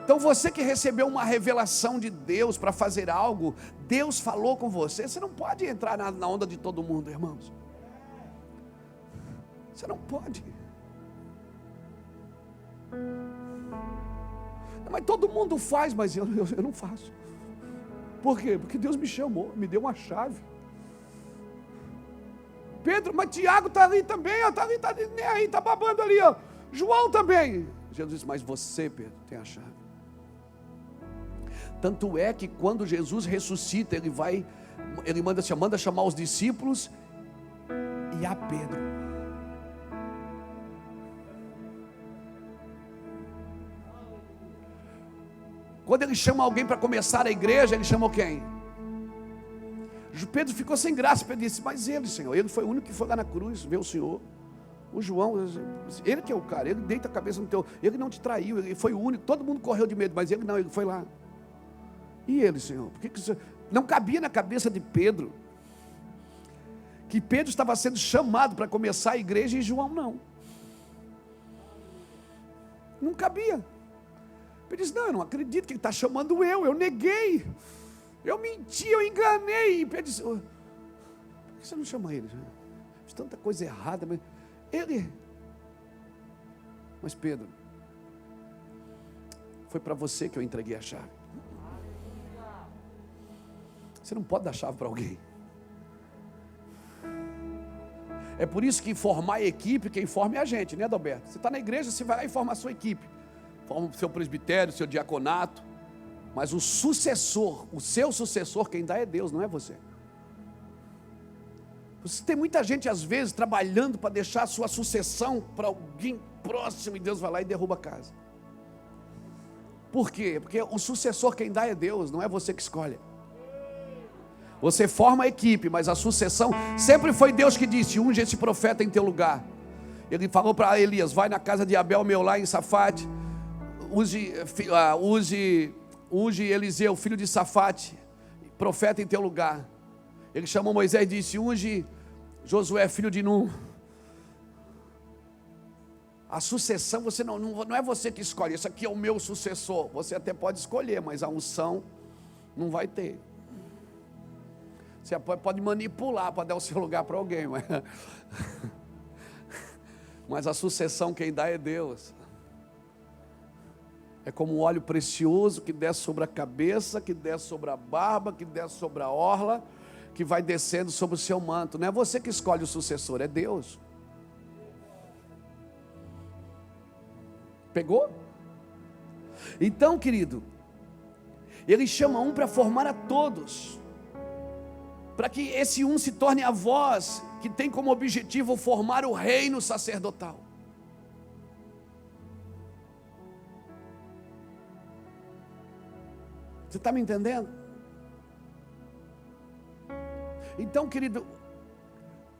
Então você que recebeu uma revelação de Deus para fazer algo, Deus falou com você, você não pode entrar na onda de todo mundo, irmãos. Você não pode. Mas todo mundo faz, mas eu não faço. Por quê? Porque Deus me chamou, me deu uma chave. Pedro, mas Tiago está ali também, está ali, nem aí, está babando ali, ó. João também. Jesus disse: mas você, Pedro, tem a chave. Tanto é que quando Jesus ressuscita, ele manda chamar os discípulos e a Pedro. Quando ele chama alguém para começar a igreja, ele chamou quem? Pedro ficou sem graça. Pedro disse: mas ele, Senhor, ele foi o único que foi lá na cruz ver o Senhor. O João, ele que é o cara, ele deita a cabeça no teu, ele não te traiu, ele foi o único, todo mundo correu de medo, mas ele não, ele foi lá. E ele, Senhor, por que isso não cabia na cabeça de Pedro? Que Pedro estava sendo chamado para começar a igreja e João não. Não cabia. Pedro disse: não, eu não acredito que ele está chamando eu neguei, eu menti, eu enganei. E Pedro disse: por que você não chama ele? Fiz tanta coisa errada, mas ele... Mas Pedro, foi para você que eu entreguei a chave. Você não pode dar chave para alguém. É por isso que formar equipe, quem forma é a gente, né, Adalberto? Você está na igreja, você vai lá e forma a sua equipe. Forma o seu presbitério, o seu diaconato. Mas o sucessor, o seu sucessor, quem dá é Deus, não é você. Você tem muita gente, às vezes, trabalhando para deixar a sua sucessão para alguém próximo, e Deus vai lá e derruba a casa. Por quê? Porque o sucessor, quem dá é Deus, não é você que escolhe. Você forma a equipe, mas a sucessão sempre foi Deus que disse: unge esse profeta em teu lugar. Ele falou para Elias: vai na casa de Abel meu lá em Safate, unge Eliseu, filho de Safate, profeta em teu lugar. Ele chamou Moisés e disse: unge Josué, filho de Num. A sucessão, você não é você que escolhe. Esse aqui é o meu sucessor. Você até pode escolher, mas a unção não vai ter. Você pode manipular para dar o seu lugar para alguém, mas a sucessão quem dá é Deus. É como um óleo precioso que desce sobre a cabeça, que desce sobre a barba, que desce sobre a orla, que vai descendo sobre o seu manto. Não é você que escolhe o sucessor, é Deus. Pegou? Então, querido, ele chama um para formar a todos, para que esse um se torne a voz que tem como objetivo formar o reino sacerdotal. Você está me entendendo? Então, querido,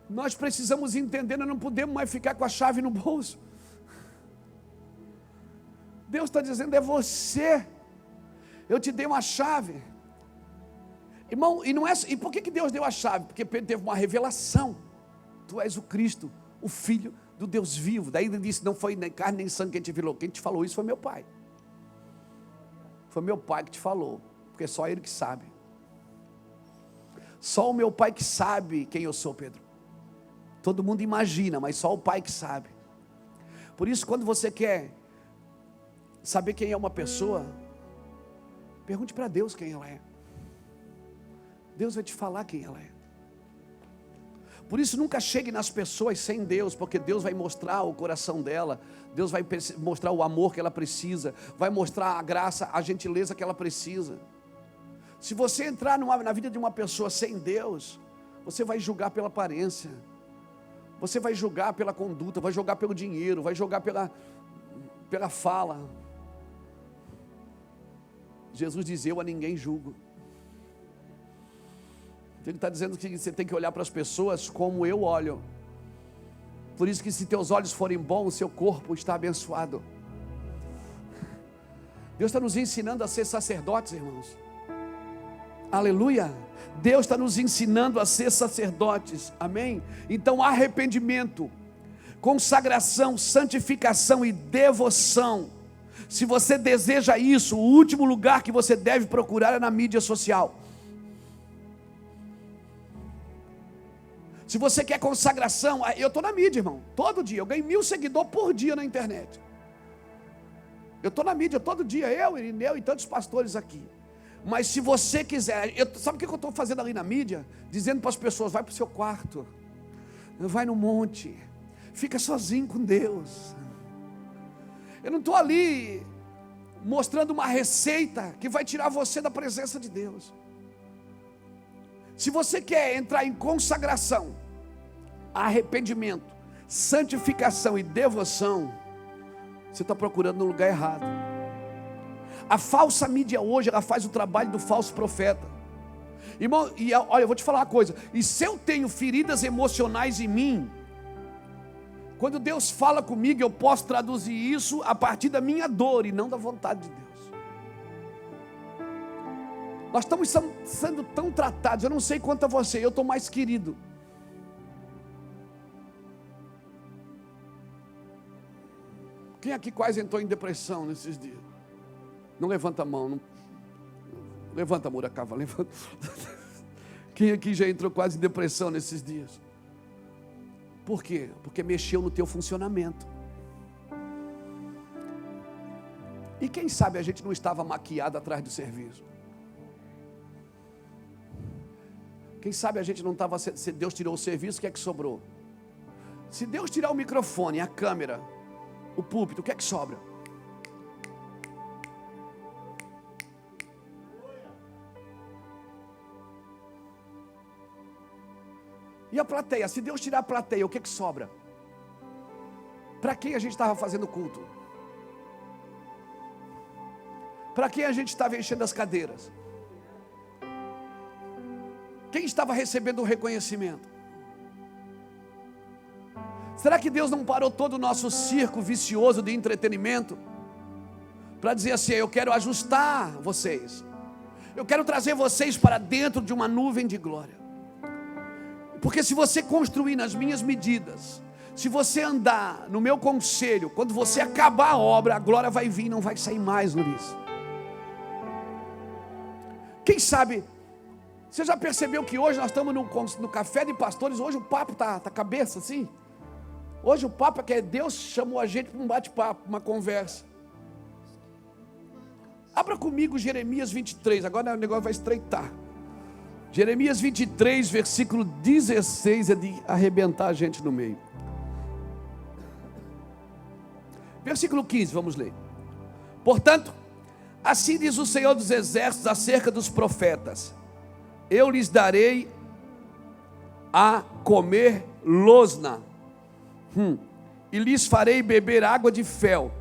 nós precisamos entender, nós não podemos mais ficar com a chave no bolso. Deus está dizendo: é você, eu te dei uma chave. Irmão, e por que Deus deu a chave? Porque Pedro teve uma revelação: tu és o Cristo, o Filho do Deus vivo. Daí ele disse: não foi nem carne nem sangue quem te falou, quem te falou isso foi meu Pai. Foi meu Pai que te falou, porque é só Ele que sabe. Só o meu Pai que sabe quem eu sou, Pedro. Todo mundo imagina, mas só o Pai que sabe. Por isso, quando você quer saber quem é uma pessoa, pergunte para Deus quem ela é. Deus vai te falar quem ela é. Por isso, nunca chegue nas pessoas sem Deus, porque Deus vai mostrar o coração dela, Deus vai mostrar o amor que ela precisa, vai mostrar a graça, a gentileza que ela precisa. Se você entrar na vida de uma pessoa sem Deus, você vai julgar pela aparência, você vai julgar pela conduta, vai julgar pelo dinheiro, vai julgar pela fala. Jesus diz: eu a ninguém julgo. Ele está dizendo que você tem que olhar para as pessoas como eu olho. Por isso que se teus olhos forem bons, o seu corpo está abençoado. Deus está nos ensinando a ser sacerdotes, irmãos. Aleluia. Deus está nos ensinando a ser sacerdotes. Amém? Então, arrependimento, consagração, santificação e devoção. Se você deseja isso, o último lugar que você deve procurar é na mídia social. Se você quer consagração, eu estou na mídia, irmão, todo dia, eu ganho 1000 seguidores por dia na internet. Eu estou na mídia todo dia, eu, Irineu e tantos pastores aqui. Mas se você quiser, sabe o que eu estou fazendo ali na mídia? Dizendo para as pessoas, vai para o seu quarto, vai no monte, fica sozinho com Deus. Eu não estou ali mostrando uma receita que vai tirar você da presença de Deus. Se você quer entrar em consagração, arrependimento, santificação e devoção, você está procurando no lugar errado. A falsa mídia hoje, ela faz o trabalho do falso profeta. Irmão, e olha, eu vou te falar uma coisa. E se eu tenho feridas emocionais em mim, quando Deus fala comigo, eu posso traduzir isso a partir da minha dor e não da vontade de Deus. Nós estamos sendo tão tratados, eu não sei quanto a você, eu estou mais querido. Quem aqui quase entrou em depressão nesses dias? Não levanta a mão, não. Levanta, Muracava, levanta. Quem aqui já entrou quase em depressão nesses dias? Por quê? Porque mexeu no teu funcionamento. E quem sabe a gente não estava maquiado atrás do serviço? Quem sabe a gente não estava, se Deus tirou o serviço, o que é que sobrou? Se Deus tirar o microfone, a câmera, o púlpito, o que é que sobra? E a plateia? Se Deus tirar a plateia, o que é que sobra? Para quem a gente estava fazendo culto? Para quem a gente estava enchendo as cadeiras? Quem estava recebendo o reconhecimento? Será que Deus não parou todo o nosso circo vicioso de entretenimento para dizer assim, eu quero ajustar vocês, eu quero trazer vocês para dentro de uma nuvem de glória? Porque se você construir nas minhas medidas, se você andar no meu conselho, quando você acabar a obra, a glória vai vir, não vai sair mais, Luiz. Quem sabe, você já percebeu que hoje nós estamos no café de pastores, hoje o papo está cabeça assim? Hoje o papo é que Deus chamou a gente para um bate-papo, uma conversa. Abra comigo Jeremias 23, agora o negócio vai estreitar. Jeremias 23, versículo 16, é de arrebentar a gente no meio. Versículo 15, vamos ler. Portanto, assim diz o Senhor dos Exércitos acerca dos profetas: eu lhes darei a comer losna, e lhes farei beber água de fel,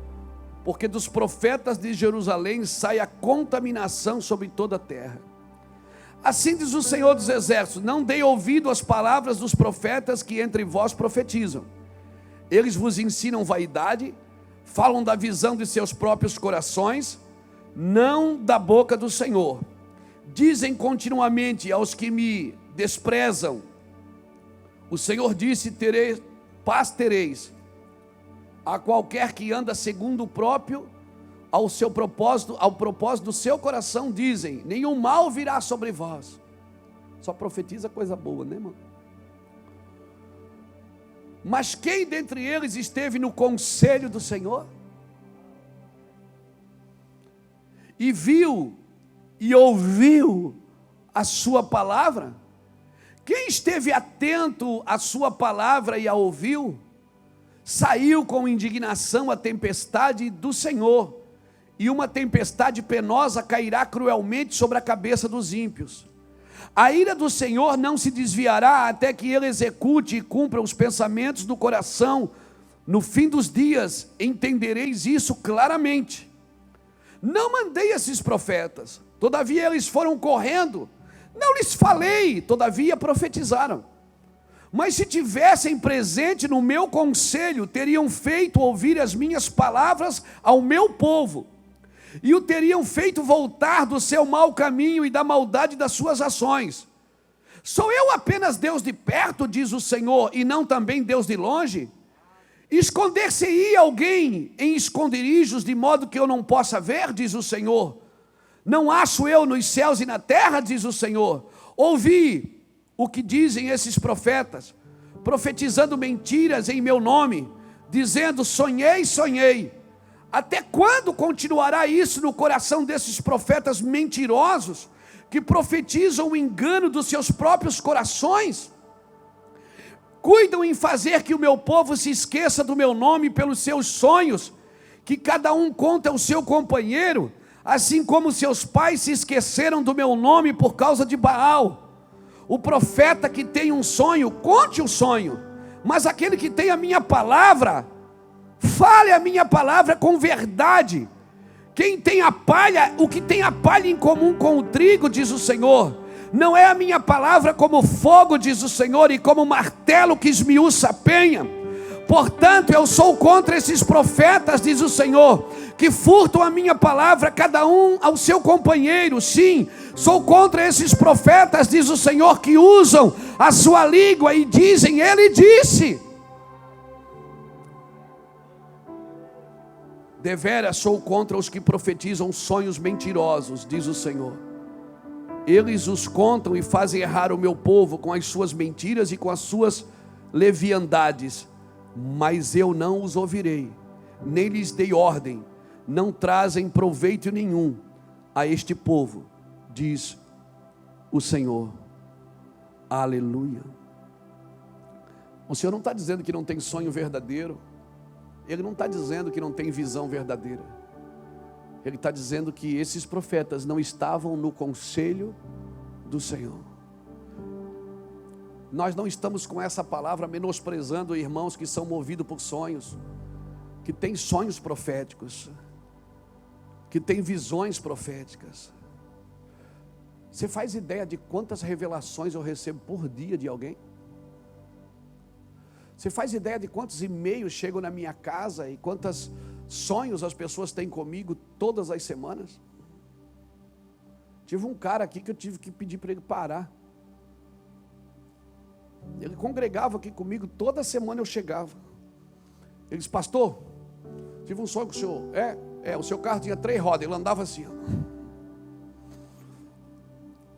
porque dos profetas de Jerusalém sai a contaminação sobre toda a terra. Assim diz o Senhor dos Exércitos: não dei ouvido às palavras dos profetas que entre vós profetizam. Eles vos ensinam vaidade, falam da visão de seus próprios corações, não da boca do Senhor. Dizem continuamente aos que me desprezam: o Senhor disse, paz tereis. A qualquer que anda segundo o próprio, ao propósito do seu coração, dizem: nenhum mal virá sobre vós. Só profetiza coisa boa, né, irmão? Mas quem dentre eles esteve no conselho do Senhor? E viu e ouviu a sua palavra? Quem esteve atento à sua palavra e a ouviu? Saiu com indignação a tempestade do Senhor, e uma tempestade penosa cairá cruelmente sobre a cabeça dos ímpios. A ira do Senhor não se desviará até que ele execute e cumpra os pensamentos do coração. No fim dos dias entendereis isso claramente. Não mandei esses profetas, todavia eles foram correndo. Não lhes falei, todavia profetizaram. Mas se tivessem presente no meu conselho, teriam feito ouvir as minhas palavras ao meu povo, e o teriam feito voltar do seu mau caminho e da maldade das suas ações. Sou eu apenas Deus de perto, diz o Senhor, e não também Deus de longe? Esconder-se-ia alguém em esconderijos, de modo que eu não possa ver, diz o Senhor? Não acho eu nos céus e na terra, diz o Senhor? Ouvi o que dizem esses profetas, profetizando mentiras em meu nome, dizendo: sonhei, sonhei. Até quando continuará isso no coração desses profetas mentirosos, que profetizam o engano dos seus próprios corações? Cuidam em fazer que o meu povo se esqueça do meu nome pelos seus sonhos, que cada um conta ao seu companheiro, assim como seus pais se esqueceram do meu nome por causa de Baal. O profeta que tem um sonho, conte o sonho, mas aquele que tem a minha palavra, fale a minha palavra com verdade. Quem tem a palha, o que tem a palha em comum com o trigo, diz o Senhor, não é a minha palavra como fogo, diz o Senhor, e como martelo que esmiuça a penha. Portanto, eu sou contra esses profetas, diz o Senhor, que furtam a minha palavra, cada um ao seu companheiro. Sim, sou contra esses profetas, diz o Senhor, que usam a sua língua e dizem: ele disse. Deveras sou contra os que profetizam sonhos mentirosos, diz o Senhor. Eles os contam e fazem errar o meu povo com as suas mentiras e com as suas leviandades. Mas eu não os ouvirei, nem lhes dei ordem. Não trazem proveito nenhum a este povo, diz o Senhor. Aleluia. O Senhor não está dizendo que não tem sonho verdadeiro. Ele não está dizendo que não tem visão verdadeira. Ele está dizendo que esses profetas não estavam no conselho do Senhor. Nós não estamos com essa palavra menosprezando irmãos que são movidos por sonhos, que têm sonhos proféticos, que têm visões proféticas. Você faz ideia de quantas revelações eu recebo por dia de alguém? Você faz ideia de quantos e-mails chegam na minha casa e quantos sonhos as pessoas têm comigo todas as semanas? Tive um cara aqui que eu tive que pedir para ele parar. Ele congregava aqui comigo, toda semana eu chegava. Ele disse: pastor, tive um sonho com o senhor. O seu carro tinha 3 rodas, ele andava assim.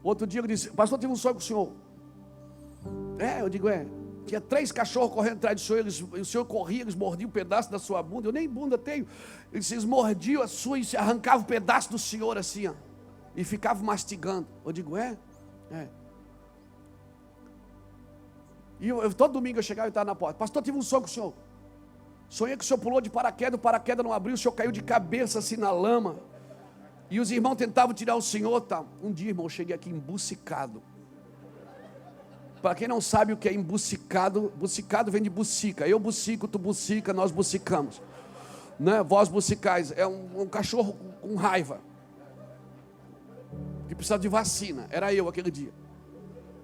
Outro dia ele disse: pastor, tive um sonho com o senhor. Eu digo: tinha 3 cachorros correndo atrás do senhor, o senhor corria, eles mordiam um pedaço da sua bunda. Eu nem bunda tenho. Eles mordiam a sua e arrancavam um pedaço do senhor assim, ó, e ficavam mastigando. Eu digo: E todo domingo eu chegava e estava na porta: pastor, tive um sonho com o senhor. Sonhei que o senhor pulou de paraquedas, o paraquedas não abriu, o senhor caiu de cabeça assim na lama. E os irmãos tentavam tirar o senhor. Tá. Um dia, irmão, eu cheguei aqui embucicado. Para quem não sabe o que é embucicado, bucicado vem de bucica. Eu bucico, tu bucica, nós bucicamos. Né? Vós bucicais. É um cachorro com raiva, que precisa de vacina. Era eu aquele dia.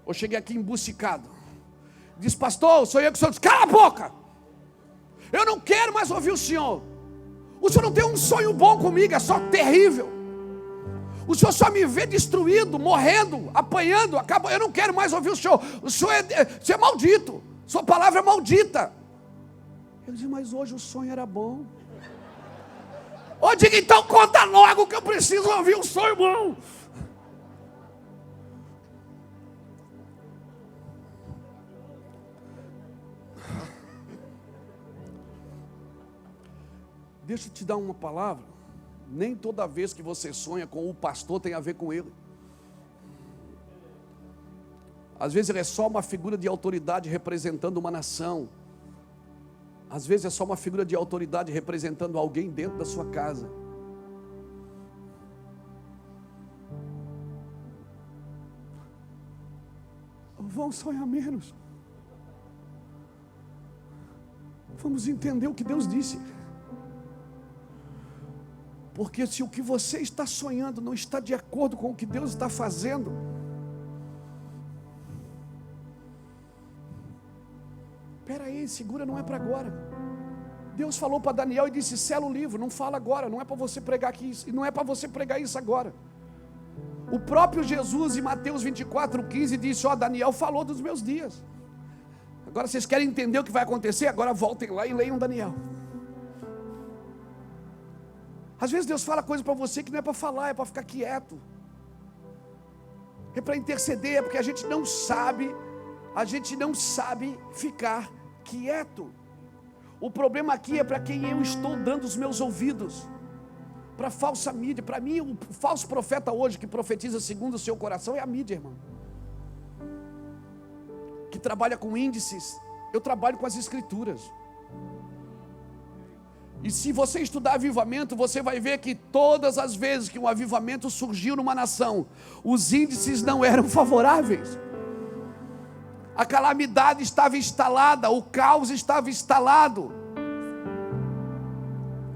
Eu cheguei aqui embucicado. Diz: pastor, sou eu que o senhor. Diz: cala a boca, eu não quero mais ouvir o senhor. O senhor não tem um sonho bom comigo, é só terrível. O senhor só me vê destruído, morrendo, apanhando, acaba. Eu não quero mais ouvir o senhor. O senhor é maldito, sua palavra é maldita. Eu disse: mas hoje o sonho era bom. Eu digo: então conta logo que eu preciso ouvir um sonho bom. Deixa eu te dar uma palavra. Nem toda vez que você sonha com o pastor tem a ver com ele. Às vezes ele é só uma figura de autoridade representando uma nação. Às vezes é só uma figura de autoridade representando alguém dentro da sua casa. Vamos sonhar menos. Vamos entender o que Deus disse. Porque se o que você está sonhando não está de acordo com o que Deus está fazendo, Espera aí, segura, não é para agora. Deus falou para Daniel e disse: sela o livro, não fala agora, não é para você pregar aqui, não é para você pregar isso agora. O próprio Jesus em Mateus 24:15 disse: ó, Daniel falou dos meus dias. Agora vocês querem entender o que vai acontecer? Agora voltem lá e leiam Daniel. Às vezes Deus fala coisa para você que não é para falar, é para ficar quieto. É para interceder, é porque a gente não sabe ficar quieto. O problema aqui é para quem eu estou dando os meus ouvidos. Para a falsa mídia. Para mim, o falso profeta hoje, que profetiza segundo o seu coração, é a mídia, irmão. Que trabalha com índices. Eu trabalho com as escrituras. E se você estudar avivamento, você vai ver que todas as vezes que um avivamento surgiu numa nação, os índices não eram favoráveis. A calamidade estava instalada, o caos estava instalado.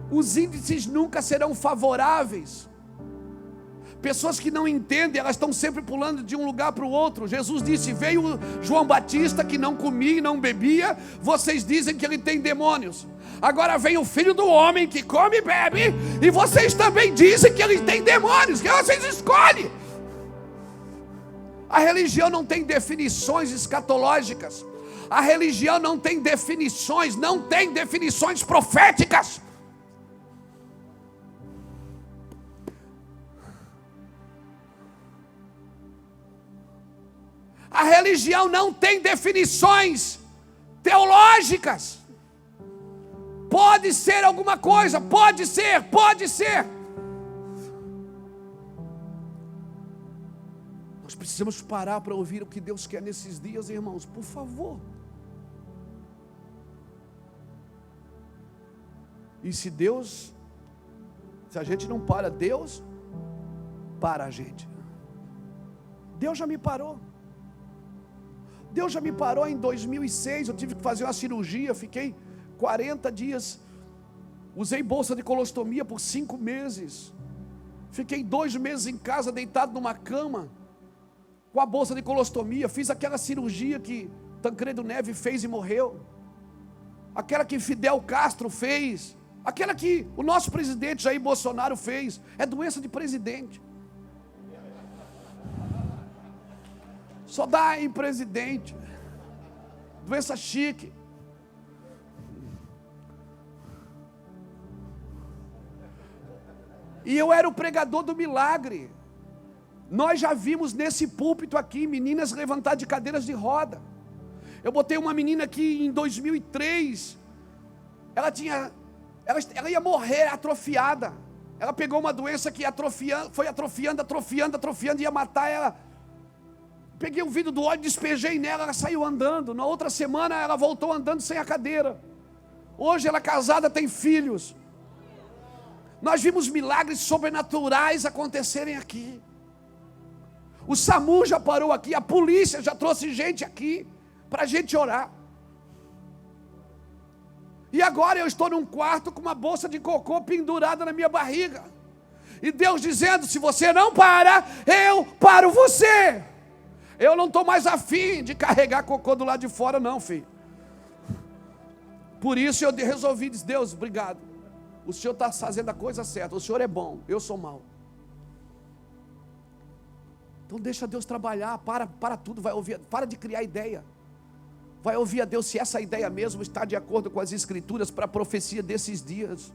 Os índices nunca serão favoráveis. Pessoas que não entendem, elas estão sempre pulando de um lugar para o outro. Jesus disse: veio João Batista que não comia e não bebia, vocês dizem que ele tem demônios. Agora vem o Filho do Homem que come e bebe, e vocês também dizem que ele tem demônios. Que vocês escolhem. A religião não tem definições escatológicas. A religião não tem definições proféticas. A religião não tem definições teológicas. Pode ser alguma coisa, pode ser. Nós precisamos parar para ouvir o que Deus quer nesses dias, irmãos, por favor. E se a gente não para, Deus para a gente. Deus já me parou. Deus já me parou em 2006, eu tive que fazer uma cirurgia, fiquei 40 dias, usei bolsa de colostomia por 5 meses, fiquei 2 meses em casa, deitado numa cama, com a bolsa de colostomia, fiz aquela cirurgia que Tancredo Neves fez e morreu, aquela que Fidel Castro fez, aquela que o nosso presidente Jair Bolsonaro fez, é doença de presidente. Só dá em presidente. Doença chique. E eu era o pregador do milagre. Nós já vimos nesse púlpito aqui meninas levantar de cadeiras de roda. Eu botei uma menina aqui em 2003. Ela ia morrer atrofiada. Ela pegou uma doença que foi atrofiando, ia matar ela. Peguei o vidro do óleo, despejei nela, ela saiu andando. Na outra semana ela voltou andando sem a cadeira. Hoje ela é casada, tem filhos. Nós vimos milagres sobrenaturais acontecerem aqui. O SAMU já parou aqui, a polícia já trouxe gente aqui para a gente orar. E agora eu estou num quarto com uma bolsa de cocô pendurada na minha barriga. E Deus dizendo: se você não para, eu paro você. Eu não estou mais afim de carregar cocô do lado de fora não, filho. Por isso eu resolvi dizer: Deus, obrigado. O Senhor está fazendo a coisa certa. O Senhor é bom, eu sou mau. Então deixa Deus trabalhar, para tudo, vai ouvir, para de criar ideia. Vai ouvir a Deus se essa ideia mesmo está de acordo com as escrituras para a profecia desses dias.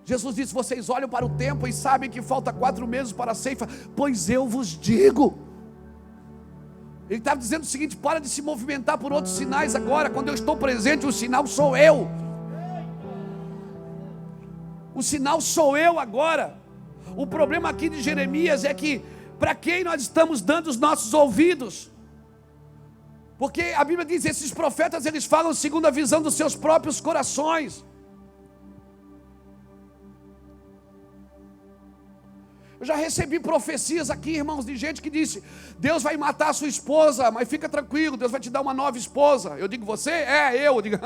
Jesus disse: vocês olham para o tempo e sabem que falta 4 meses para a ceifa, pois eu vos digo. Ele estava dizendo o seguinte: para de se movimentar por outros sinais agora. Quando eu estou presente, o sinal sou eu. O sinal sou eu agora. O problema aqui de Jeremias é que, para quem nós estamos dando os nossos ouvidos? Porque a Bíblia diz: esses profetas, eles falam segundo a visão dos seus próprios corações. Eu já recebi profecias aqui, irmãos, de gente que disse: Deus vai matar a sua esposa, mas fica tranquilo, Deus vai te dar uma nova esposa. Eu digo: você? Eu digo: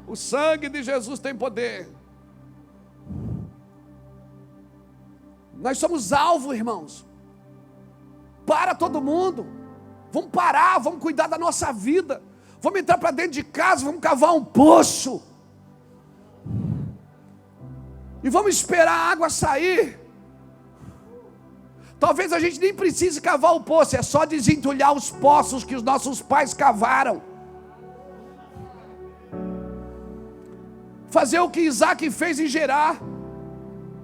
o sangue de Jesus tem poder. Nós somos alvo, irmãos. Para todo mundo. Vamos parar, vamos cuidar da nossa vida. Vamos entrar para dentro de casa, vamos cavar um poço. E vamos esperar a água sair. Talvez a gente nem precise cavar o poço, é só desentulhar os poços que os nossos pais cavaram. Fazer o que Isaac fez em Gerar.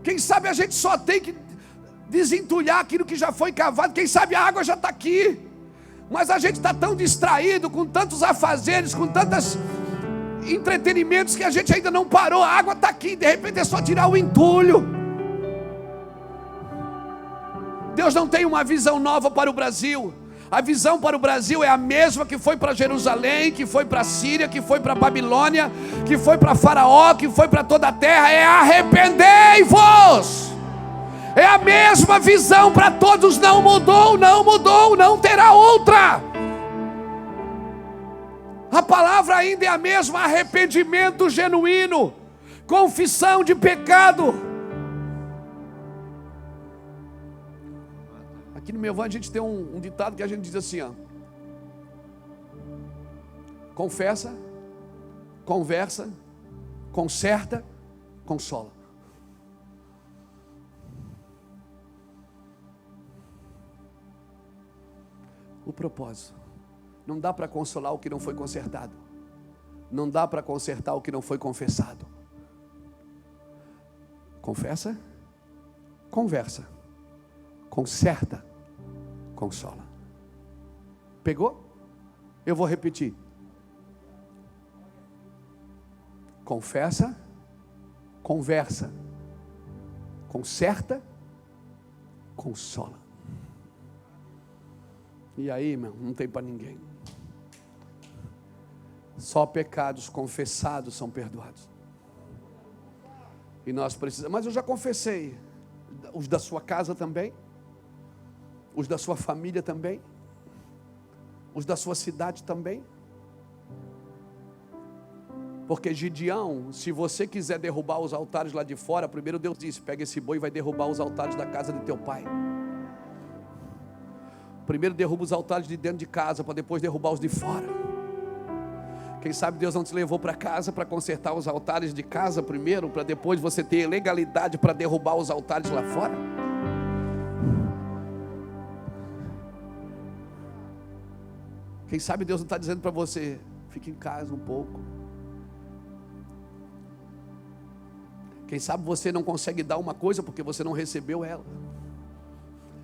Quem sabe a gente só tem que desentulhar aquilo que já foi cavado. Quem sabe a água já está aqui. Mas a gente está tão distraído, com tantos afazeres, com tantos entretenimentos, que a gente ainda não parou. A água está aqui, de repente é só tirar o entulho. Deus não tem uma visão nova para o Brasil. A visão para o Brasil é a mesma que foi para Jerusalém, que foi para a Síria, que foi para a Babilônia, que foi para Faraó, que foi para toda a terra. É arrependei-vos. É a mesma visão para todos. Não mudou, não mudou, não terá outra. A palavra ainda é a mesma: arrependimento genuíno, confissão de pecado. Aqui no meu van a gente tem um ditado que a gente diz assim, ó: confessa, conversa, conserta, consola. O propósito: não dá para consolar o que não foi consertado, não dá para consertar o que não foi confessado. Confessa, conversa, conserta, consola. Pegou? Eu vou repetir. Confessa, conversa, conserta, consola. E aí, irmão, não tem para ninguém. Só pecados confessados são perdoados. E nós precisamos. Mas eu já confessei. Os da sua casa também? Os da sua família também? Os da sua cidade também? Porque Gideão, se você quiser derrubar os altares lá de fora, primeiro Deus disse: pega esse boi e vai derrubar os altares da casa de teu pai. Primeiro derruba os altares de dentro de casa, para depois derrubar os de fora. Quem sabe Deus não te levou para casa para consertar os altares de casa primeiro, para depois você ter legalidade para derrubar os altares lá fora? Quem sabe Deus não está dizendo para você: fique em casa um pouco. Quem sabe você não consegue dar uma coisa porque você não recebeu ela.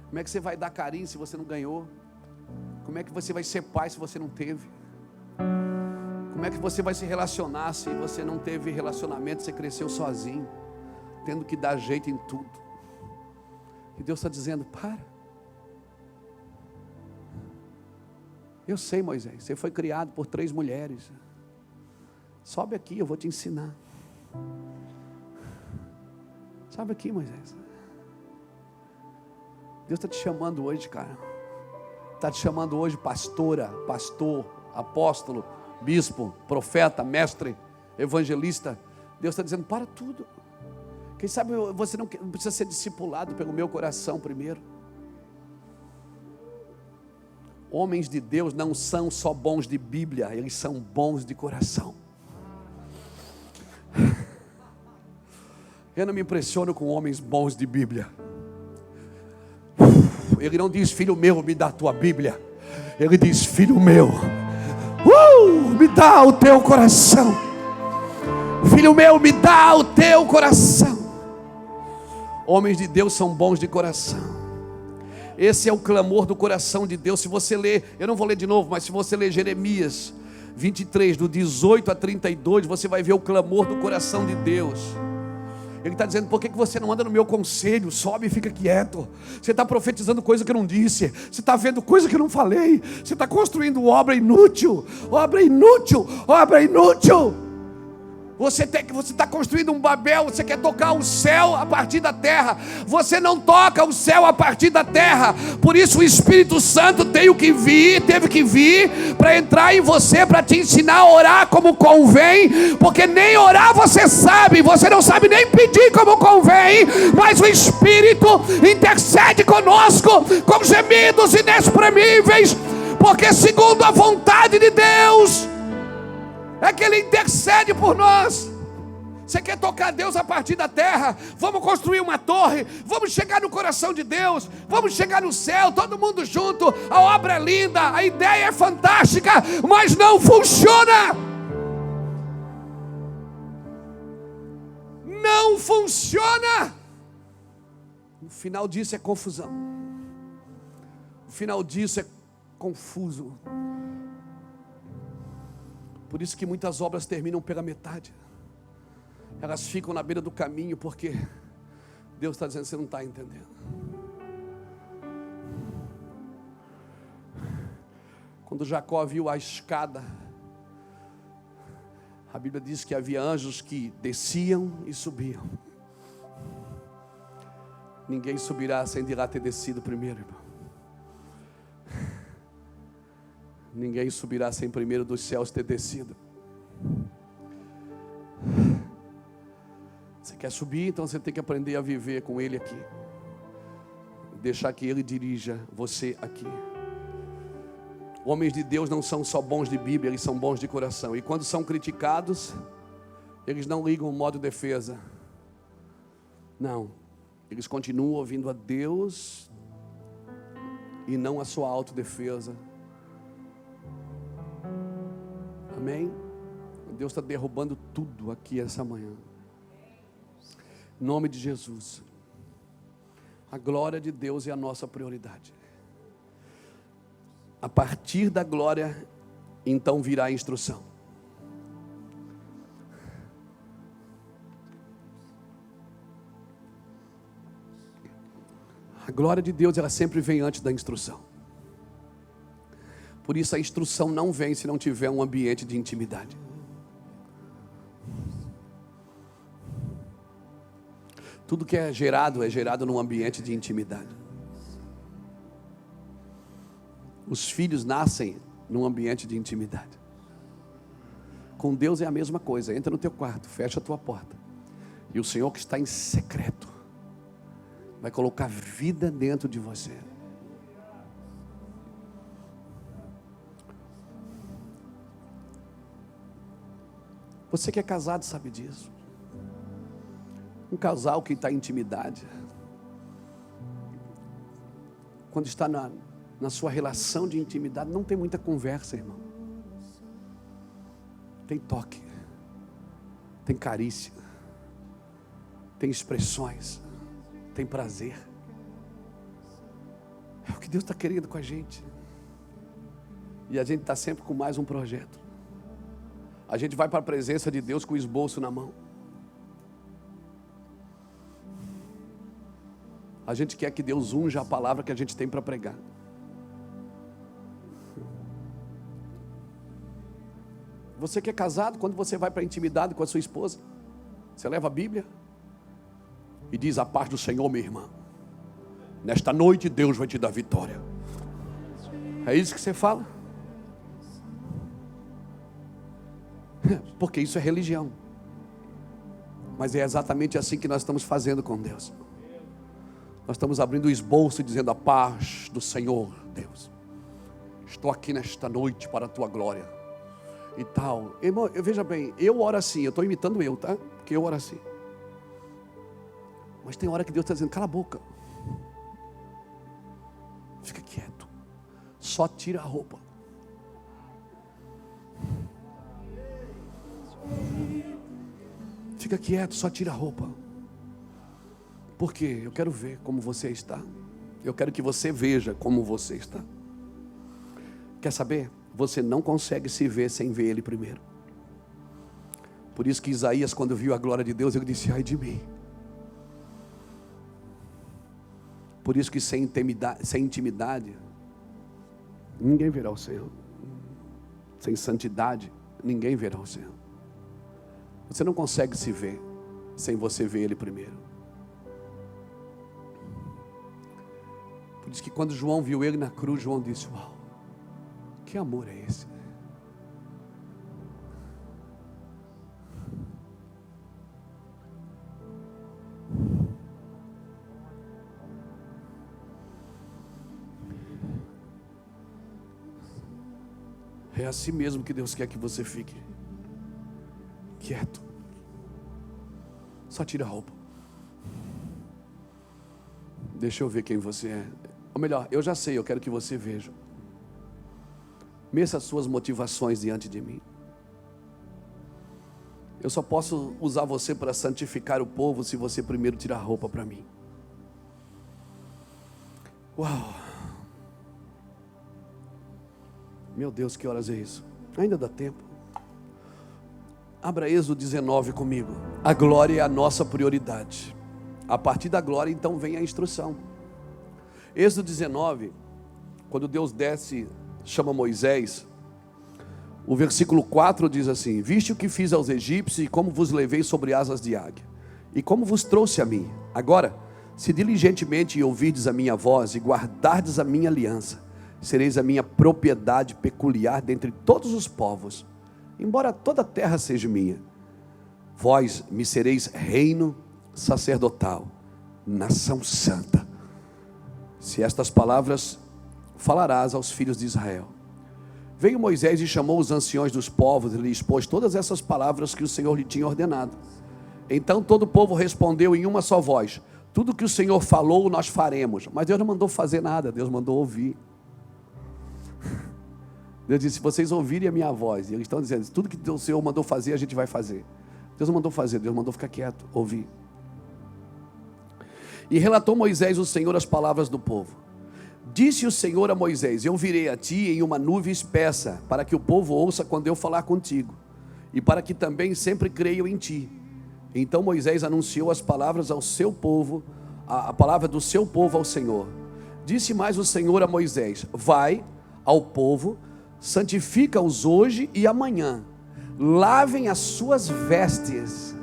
Como é que você vai dar carinho se você não ganhou? Como é que você vai ser pai se você não teve? Como é que você vai se relacionar se você não teve relacionamento, você cresceu sozinho, tendo que dar jeito em tudo? E Deus está dizendo: para. Eu sei, Moisés, você foi criado por 3 mulheres. Sobe aqui, eu vou te ensinar. Sobe aqui, Moisés. Deus está te chamando hoje, cara. Está te chamando hoje pastora, pastor, apóstolo, bispo, profeta, mestre, evangelista. Deus está dizendo: para tudo. Quem sabe você não precisa ser discipulado pelo meu coração primeiro. Homens de Deus não são só bons de Bíblia, eles são bons de coração. Eu não me impressiono com homens bons de Bíblia. Ele não diz: filho meu, me dá a tua Bíblia. Ele diz: filho meu, me dá o teu coração. Filho meu, me dá o teu coração. Homens de Deus são bons de coração. Esse é o clamor do coração de Deus. Se você ler, eu não vou ler de novo, mas se você ler Jeremias 23, do 18 a 32, você vai ver o clamor do coração de Deus. Ele está dizendo: por que você não anda no meu conselho? Sobe e fica quieto. Você está profetizando coisa que eu não disse. Você está vendo coisa que eu não falei. Você está construindo obra inútil. Obra inútil. Obra inútil. Você está construindo um Babel. Você quer tocar o céu a partir da terra. Você não toca o céu a partir da terra. Por isso o Espírito Santo teve que vir para entrar em você, para te ensinar a orar como convém. Porque nem orar você sabe. Você não sabe nem pedir como convém. Mas o Espírito intercede conosco com gemidos inexprimíveis. porque segundo a vontade de Deus, é que Ele intercede por nós. Você quer tocar Deus a partir da terra? Vamos construir uma torre, vamos chegar no coração de Deus, vamos chegar no céu, todo mundo junto. A obra é linda, a ideia é fantástica, mas não funciona. Não funciona. O final disso é confusão. O final disso é confuso. Por isso que muitas obras terminam pela metade. Elas ficam na beira do caminho, porque Deus está dizendo: você não está entendendo. Quando Jacó viu a escada, a Bíblia diz que havia anjos que desciam e subiam. Ninguém subirá sem de lá ter descido primeiro, irmão. Ninguém subirá sem primeiro dos céus ter descido. Você quer subir, então você tem que aprender a viver com Ele aqui. Deixar que Ele dirija você aqui. Homens de Deus não são só bons de Bíblia, eles são bons de coração. E quando são criticados, eles não ligam o modo defesa. Não, eles continuam ouvindo a Deus e não a sua autodefesa. Amém? Deus está derrubando tudo aqui essa manhã. Em nome de Jesus. A glória de Deus é a nossa prioridade. A partir da glória, então virá a instrução. A glória de Deus, ela sempre vem antes da instrução. Por isso a instrução não vem se não tiver um ambiente de intimidade. Tudo que é gerado num ambiente de intimidade. Os filhos nascem num ambiente de intimidade. Com Deus é a mesma coisa. Entra no teu quarto, fecha a tua porta, e o Senhor que está em secreto vai colocar vida dentro de você. Você que é casado sabe disso. Um casal que está em intimidade, quando está na sua relação de intimidade, não tem muita conversa, irmão. Tem toque, tem carícia, tem expressões, tem prazer. É o que Deus está querendo com a gente. E a gente está sempre com mais um projeto. A gente vai para a presença de Deus com o esboço na mão. A gente quer que Deus unja a palavra que a gente tem para pregar. Você que é casado, quando você vai para a intimidade com a sua esposa, você leva a Bíblia e diz: a paz do Senhor, minha irmã. Nesta noite Deus vai te dar vitória. É isso que você fala? Porque isso é religião. Mas é exatamente assim que nós estamos fazendo com Deus. Nós estamos abrindo o esboço e dizendo: a paz do Senhor, Deus. Estou aqui nesta noite para a tua glória. E tal. Irmão, veja bem, eu oro assim, eu estou imitando eu, tá? Porque eu oro assim. Mas tem hora que Deus está dizendo: cala a boca. Fica quieto. Só tira a roupa. Fica quieto, só tira a roupa. Por quê? Eu quero ver como você está. Eu quero que você veja como você está. Quer saber? Você não consegue se ver sem ver Ele primeiro. Por isso que Isaías, quando viu a glória de Deus, ele disse: ai de mim. Por isso que sem intimidade, ninguém verá o Senhor. Sem santidade, ninguém verá o Senhor. Você não consegue se ver sem você ver Ele primeiro. Por isso que quando João viu Ele na cruz, João disse: uau, que amor é esse? É assim mesmo que Deus quer que você fique. Quieto. Só tira a roupa. Deixa eu ver quem você é. Ou melhor, eu já sei, eu quero que você veja. Meça as suas motivações diante de mim. Eu só posso usar você para santificar o povo se você primeiro tirar a roupa para mim. Uau! Meu Deus, que horas é isso? Ainda dá tempo. Abra Êxodo 19 comigo. A glória é a nossa prioridade. A partir da glória, então, vem a instrução. Êxodo 19, quando Deus desce, chama Moisés, o versículo 4 diz assim: viste o que fiz aos egípcios e como vos levei sobre asas de águia, e como vos trouxe a mim. Agora, se diligentemente ouvirdes a minha voz e guardardes a minha aliança, sereis a minha propriedade peculiar dentre todos os povos, embora toda a terra seja minha. Vós me sereis reino sacerdotal, nação santa. Se estas palavras falarás aos filhos de Israel. Veio Moisés e chamou os anciões dos povos e lhes expôs todas essas palavras que o Senhor lhe tinha ordenado. Então todo o povo respondeu em uma só voz: tudo que o Senhor falou nós faremos. Mas Deus não mandou fazer nada, Deus mandou ouvir. Deus disse: se vocês ouvirem a minha voz, e eles estão dizendo, tudo que o Senhor mandou fazer, a gente vai fazer. Deus não mandou fazer, Deus mandou ficar quieto, ouvir. E relatou Moisés o Senhor as palavras do povo. Disse o Senhor a Moisés: eu virei a ti em uma nuvem espessa, para que o povo ouça quando eu falar contigo, e para que também sempre creiam em ti. Então Moisés anunciou as palavras ao seu povo, a palavra do seu povo ao Senhor. Disse mais o Senhor a Moisés: vai ao povo, santifica-os hoje e amanhã, lavem as suas vestes,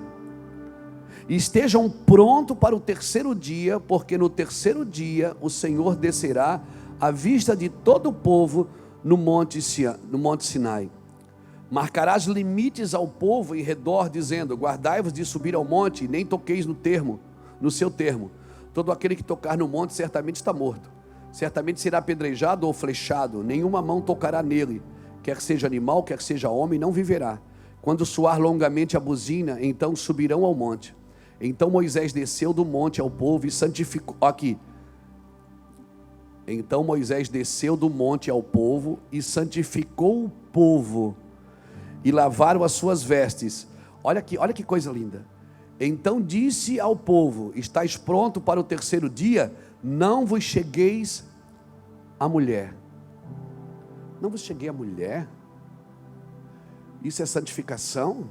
e estejam prontos para o terceiro dia, porque no terceiro dia o Senhor descerá à vista de todo o povo no monte Sinai. Marcarás limites ao povo em redor, dizendo: guardai-vos de subir ao monte, e nem toqueis no seu termo. Todo aquele que tocar no monte certamente está morto. Certamente será apedrejado ou flechado, nenhuma mão tocará nele. Quer seja animal, quer seja homem, não viverá. Quando soar longamente a buzina, então subirão ao monte. Então Moisés desceu do monte ao povo e santificou. Aqui. Então Moisés desceu do monte ao povo e santificou o povo, e lavaram as suas vestes. Olha que coisa linda. Então disse ao povo: estáis pronto para o terceiro dia? Não vos chegueis à mulher. Não vos cheguei à mulher? Isso é santificação?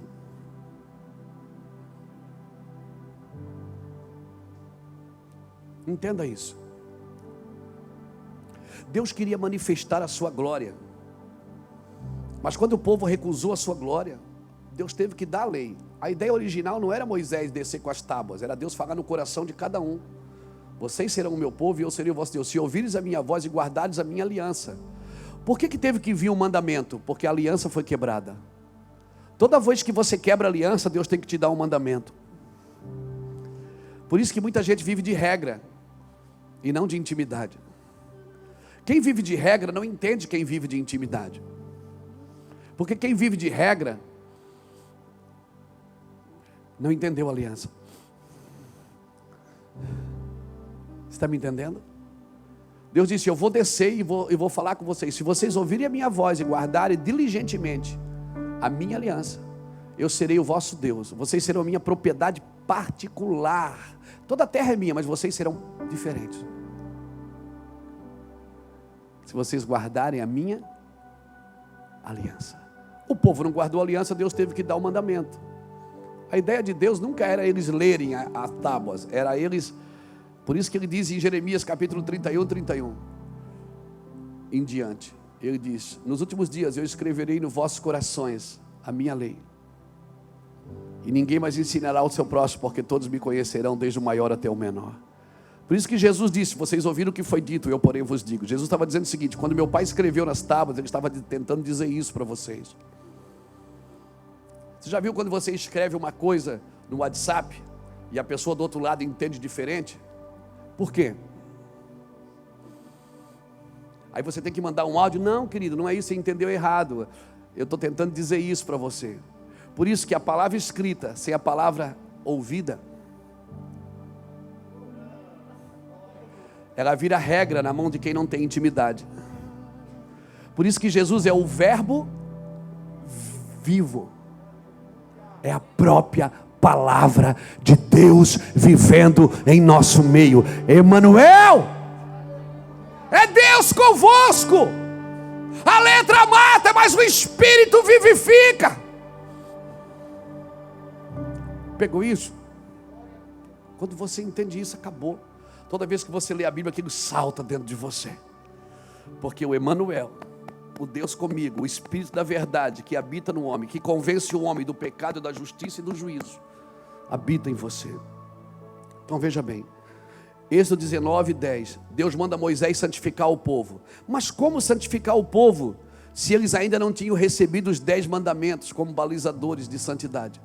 Entenda isso. Deus queria manifestar a sua glória, mas quando o povo recusou a sua glória, Deus teve que dar a lei. A ideia original não era Moisés descer com as tábuas, era Deus falar no coração de cada um: vocês serão o meu povo e eu serei o vosso Deus, se ouvires a minha voz e guardares a minha aliança. Por que teve que vir um mandamento? Porque a aliança foi quebrada. Toda vez que você quebra a aliança, Deus tem que te dar um mandamento. Por isso que muita gente vive de regra e não de intimidade. Quem vive de regra não entende quem vive de intimidade. Porque quem vive de regra não entendeu a aliança. Você está me entendendo? Deus disse: eu vou descer e vou falar com vocês. Se vocês ouvirem a minha voz e guardarem diligentemente a minha aliança, eu serei o vosso Deus. Vocês serão a minha propriedade particular. Toda a terra é minha, mas vocês serão diferentes. Se vocês guardarem a minha aliança. O povo não guardou a aliança, Deus teve que dar o mandamento. A ideia de Deus nunca era eles lerem as tábuas, era eles. Por isso que ele diz em Jeremias capítulo 31 em diante, ele diz: nos últimos dias eu escreverei nos vossos corações a minha lei, e ninguém mais ensinará ao seu próximo, porque todos me conhecerão, desde o maior até o menor. Por isso que Jesus disse: vocês ouviram o que foi dito, eu porém vos digo. Jesus estava dizendo o seguinte: quando meu pai escreveu nas tábuas, ele estava tentando dizer isso para vocês. Você já viu quando você escreve uma coisa no WhatsApp e a pessoa do outro lado entende diferente? Por quê? Aí você tem que mandar um áudio. Não, querido, não é isso, você entendeu errado. Eu estou tentando dizer isso para você. Por isso que a palavra escrita, sem a palavra ouvida, ela vira regra na mão de quem não tem intimidade. Por isso que Jesus é o verbo vivo. É a própria palavra de Deus vivendo em nosso meio. Emanuel, é Deus convosco. A letra mata, mas o Espírito vivifica. Pegou isso? Quando você entende isso, acabou. Toda vez que você lê a Bíblia, aquilo salta dentro de você. Porque o Emanuel, o Deus comigo, o Espírito da verdade que habita no homem, que convence o homem do pecado, da justiça e do juízo, habita em você. Então veja bem, Êxodo 19:10, Deus manda Moisés santificar o povo. Mas como santificar o povo, se eles ainda não tinham recebido os 10 mandamentos como balizadores de santidade?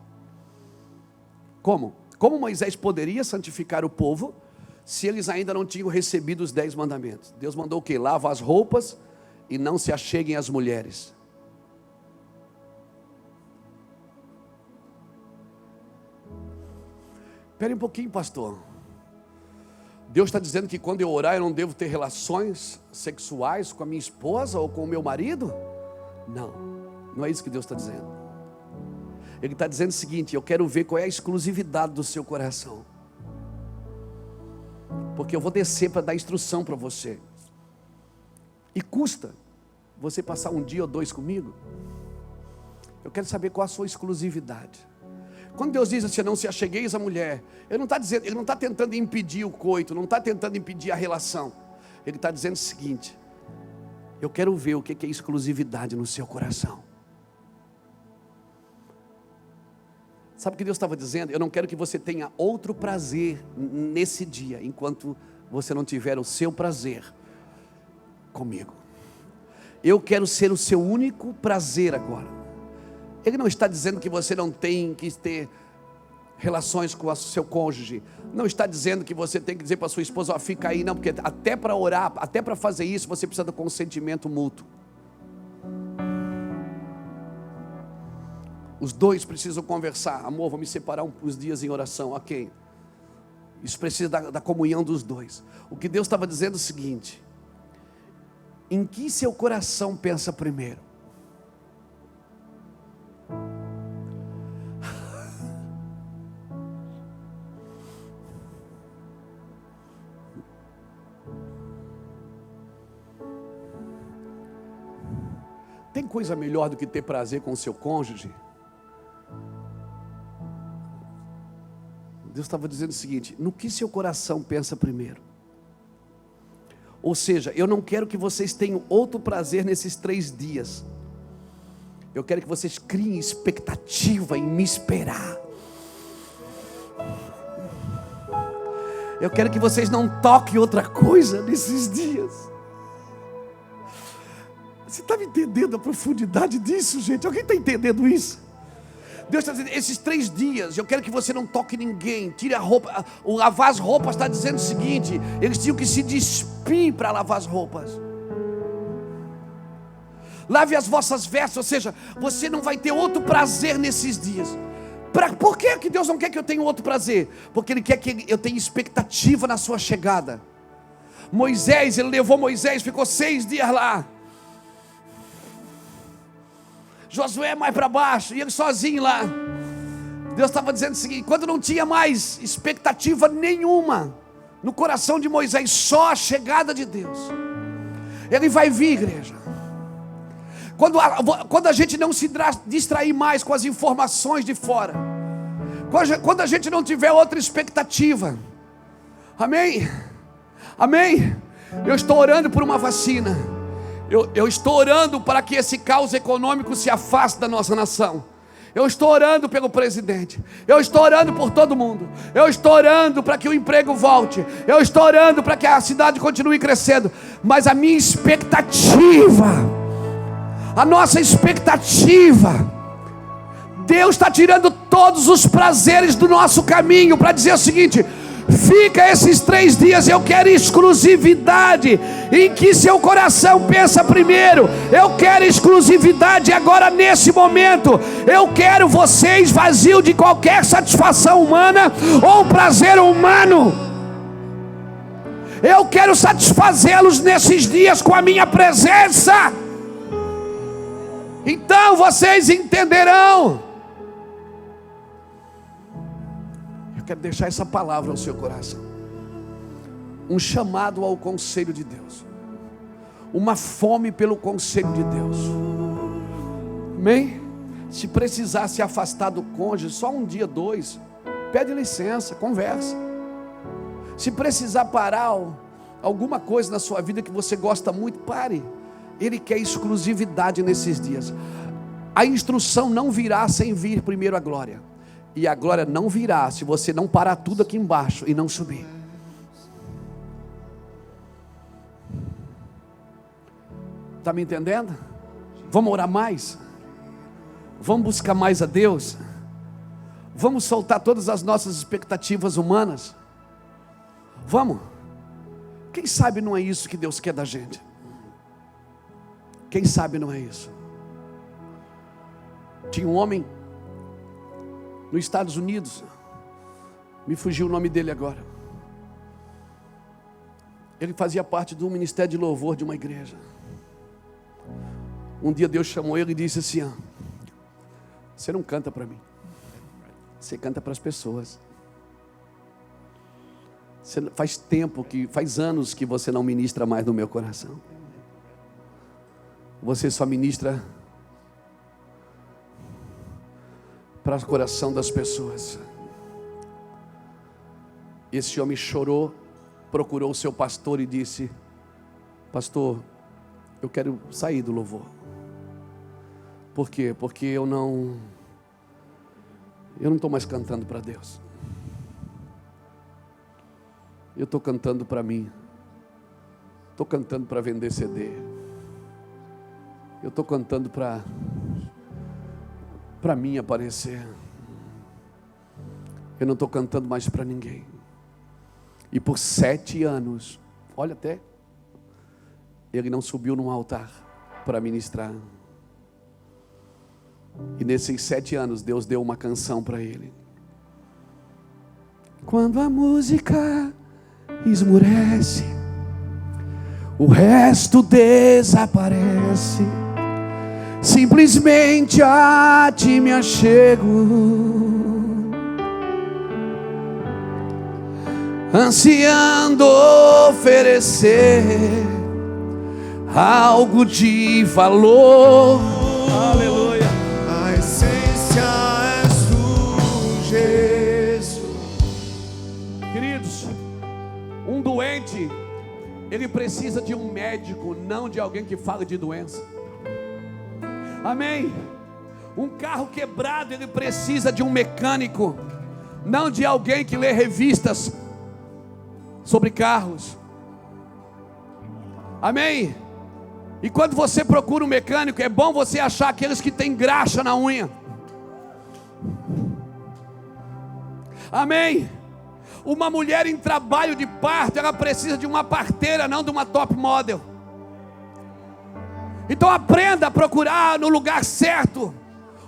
Como? Como Moisés poderia santificar o povo, se eles ainda não tinham recebido os 10 mandamentos? Deus mandou o quê? Lava as roupas e não se acheguem às mulheres. Espere um pouquinho, pastor. Deus está dizendo que quando eu orar eu não devo ter relações sexuais com a minha esposa ou com o meu marido? Não, não é isso que Deus está dizendo. Ele está dizendo o seguinte: eu quero ver qual é a exclusividade do seu coração. Porque eu vou descer para dar instrução para você. E custa você passar um dia ou 2 comigo? Eu quero saber qual a sua exclusividade. Quando Deus diz assim, não se achegueis à mulher, Ele não está tentando impedir o coito, não está tentando impedir a relação. Ele está dizendo o seguinte: eu quero ver o que é exclusividade no seu coração. Sabe o que Deus estava dizendo? Eu não quero que você tenha outro prazer nesse dia, enquanto você não tiver o seu prazer comigo. Eu quero ser o seu único prazer agora. Ele não está dizendo que você não tem que ter relações com o seu cônjuge. Não está dizendo que você tem que dizer para a sua esposa, fica aí, não, porque até para orar, até para fazer isso, você precisa do consentimento mútuo. Os dois precisam conversar. Amor, vou me separar uns dias em oração. Ok. Isso precisa da comunhão dos dois. O que Deus estava dizendo é o seguinte: em que seu coração pensa primeiro? Tem coisa melhor do que ter prazer com o seu cônjuge? Deus estava dizendo o seguinte: no que seu coração pensa primeiro? Ou seja, eu não quero que vocês tenham outro prazer nesses 3 dias. Eu quero que vocês criem expectativa em me esperar. Eu quero que vocês não toquem outra coisa nesses dias. Você está me entendendo a profundidade disso, gente? Alguém está entendendo isso? Deus está dizendo, esses 3 dias, eu quero que você não toque ninguém, tire a roupa. O lavar as roupas está dizendo o seguinte: eles tinham que se despir para lavar as roupas. Lave as vossas vestes, ou seja, você não vai ter outro prazer nesses dias. Por que Deus não quer que eu tenha outro prazer? Porque Ele quer que eu tenha expectativa na sua chegada. Moisés, Ele levou Moisés, ficou 6 dias lá. Josué mais para baixo, e ele sozinho lá. Deus estava dizendo o seguinte: quando não tinha mais expectativa nenhuma no coração de Moisés, só a chegada de Deus. Ele vai vir, igreja. Quando a gente não se distrair mais com as informações de fora, quando a gente não tiver outra expectativa, amém? Amém? Eu estou orando por uma vacina. Eu estou orando para que esse caos econômico se afaste da nossa nação. Eu estou orando pelo presidente. Eu estou orando por todo mundo. Eu estou orando para que o emprego volte. Eu estou orando para que a cidade continue crescendo. Mas a minha expectativa, a nossa expectativa, Deus está tirando todos os prazeres do nosso caminho para dizer o seguinte: Fica esses 3 dias, eu quero exclusividade, em que seu coração pensa primeiro. Eu quero exclusividade agora nesse momento. Eu quero vocês vazios de qualquer satisfação humana ou prazer humano. Eu quero satisfazê-los nesses dias com a minha presença. Então vocês entenderão. Eu quero deixar essa palavra ao seu coração. Um chamado ao conselho de Deus. Uma fome pelo conselho de Deus. Amém? Se precisar se afastar do cônjuge, só um dia, 2, pede licença, conversa. Se precisar parar alguma coisa na sua vida que você gosta muito, pare. Ele quer exclusividade nesses dias. A instrução não virá sem vir primeiro a glória. E a glória não virá se você não parar tudo aqui embaixo e não subir. Está me entendendo? Vamos orar mais? Vamos buscar mais a Deus? Vamos soltar todas as nossas expectativas humanas? Vamos? Quem sabe não é isso que Deus quer da gente? Quem sabe não é isso? Tinha um homem nos Estados Unidos, me fugiu o nome dele agora. Ele fazia parte do ministério de louvor de uma igreja. Um dia Deus chamou ele e disse assim: você não canta para mim, você canta para as pessoas. Faz anos que você não ministra mais no meu coração. Você só ministra para o coração das pessoas. Esse homem chorou, procurou o seu pastor e disse: pastor, eu quero sair do louvor. Por quê? Porque eu não estou mais cantando para Deus. Eu estou cantando para mim. Estou cantando para vender CD. Eu estou cantando para mim aparecer. Eu não estou cantando mais para ninguém. E por 7 anos, olha até, ele não subiu num altar para ministrar. E nesses 7 anos, Deus deu uma canção para ele. Quando a música esmurece, o resto desaparece. Simplesmente a ti me achego, ansiando oferecer algo de valor. Aleluia. A essência és tu, Jesus. Queridos, um doente, ele precisa de um médico, não de alguém que fale de doença. Amém? Um carro quebrado, ele precisa de um mecânico, não de alguém que lê revistas sobre carros. Amém? E quando você procura um mecânico, é bom você achar aqueles que têm graxa na unha. Amém? Uma mulher em trabalho de parto, ela precisa de uma parteira, não de uma top model. Então aprenda a procurar no lugar certo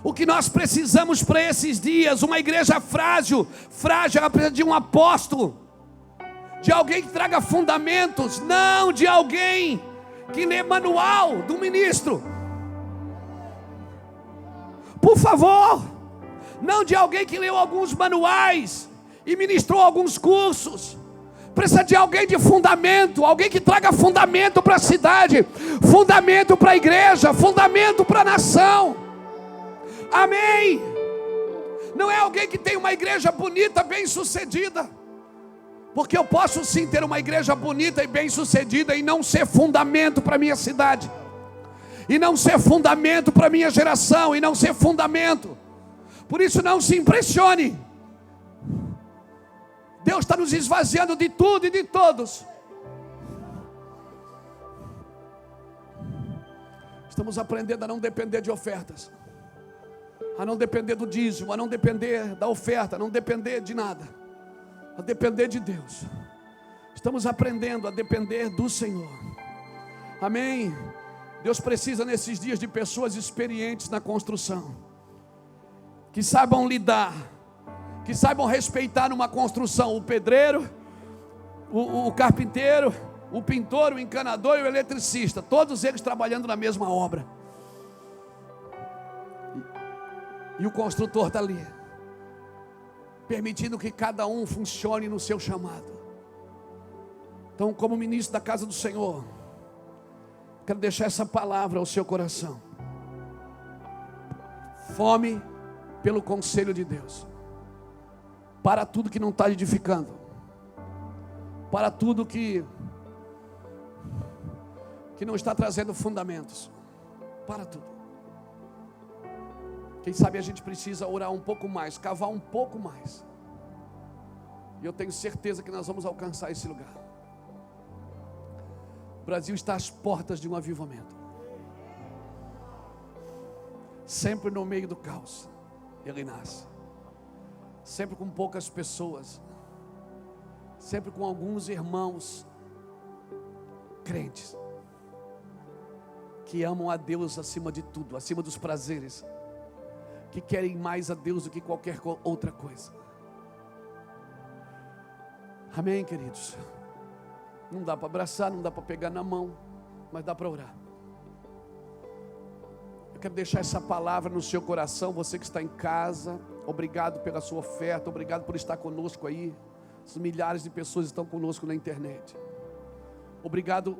o que nós precisamos para esses dias. Uma igreja frágil, ela precisa de um apóstolo, de alguém que traga fundamentos, não de alguém que lê manual do ministro. Por favor, não de alguém que leu alguns manuais e ministrou alguns cursos. Precisa de alguém de fundamento, alguém que traga fundamento para a cidade, fundamento para a igreja, fundamento para a nação. Amém? Não é alguém que tem uma igreja bonita, bem sucedida, porque eu posso sim ter uma igreja bonita e bem sucedida e não ser fundamento para a minha cidade, e não ser fundamento para a minha geração, e não ser fundamento. Por isso não se impressione. Deus está nos esvaziando de tudo e de todos. Estamos aprendendo a não depender de ofertas, a não depender do dízimo, a não depender da oferta, a não depender de nada. a depender de Deus. Estamos aprendendo a depender do Senhor. Amém? Deus precisa nesses dias de pessoas experientes na construção, que saibam lidar, que saibam respeitar uma construção, o pedreiro, o carpinteiro, o pintor, o encanador e o eletricista, todos eles trabalhando na mesma obra. E o construtor está ali, permitindo que cada um funcione no seu chamado. Então, como ministro da casa do Senhor, quero deixar essa palavra ao seu coração: fome pelo conselho de Deus, para tudo que não está edificando, para tudo que não está trazendo fundamentos, para tudo. Quem sabe a gente precisa orar um pouco mais, cavar um pouco mais, e eu tenho certeza que nós vamos alcançar esse lugar. O Brasil está às portas de um avivamento. Sempre no meio do caos ele nasce, sempre com poucas pessoas, sempre com alguns irmãos crentes, que amam a Deus acima de tudo, acima dos prazeres, que querem mais a Deus do que qualquer outra coisa. Amém, queridos? Não dá para abraçar, não dá para pegar na mão, mas dá para orar. Eu quero deixar essa palavra no seu coração. Você que está em casa, obrigado pela sua oferta, obrigado por estar conosco aí. Os milhares de pessoas estão conosco na internet. Obrigado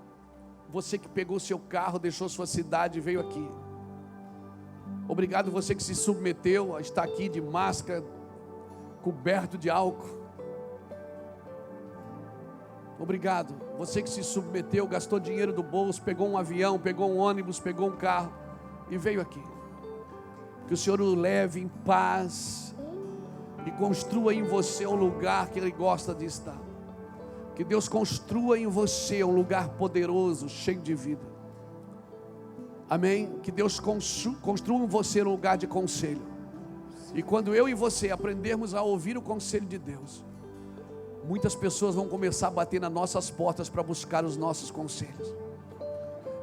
você que pegou seu carro, deixou sua cidade e veio aqui. Obrigado você que se submeteu a estar aqui de máscara, coberto de álcool. Obrigado você que se submeteu, gastou dinheiro do bolso, pegou um avião, pegou um ônibus, pegou um carro e veio aqui. Que o Senhor o leve em paz e construa em você um lugar que Ele gosta de estar. Que Deus construa em você um lugar poderoso, cheio de vida. Amém? Que Deus construa em você um lugar de conselho. E quando eu e você aprendermos a ouvir o conselho de Deus, muitas pessoas vão começar a bater nas nossas portas para buscar os nossos conselhos.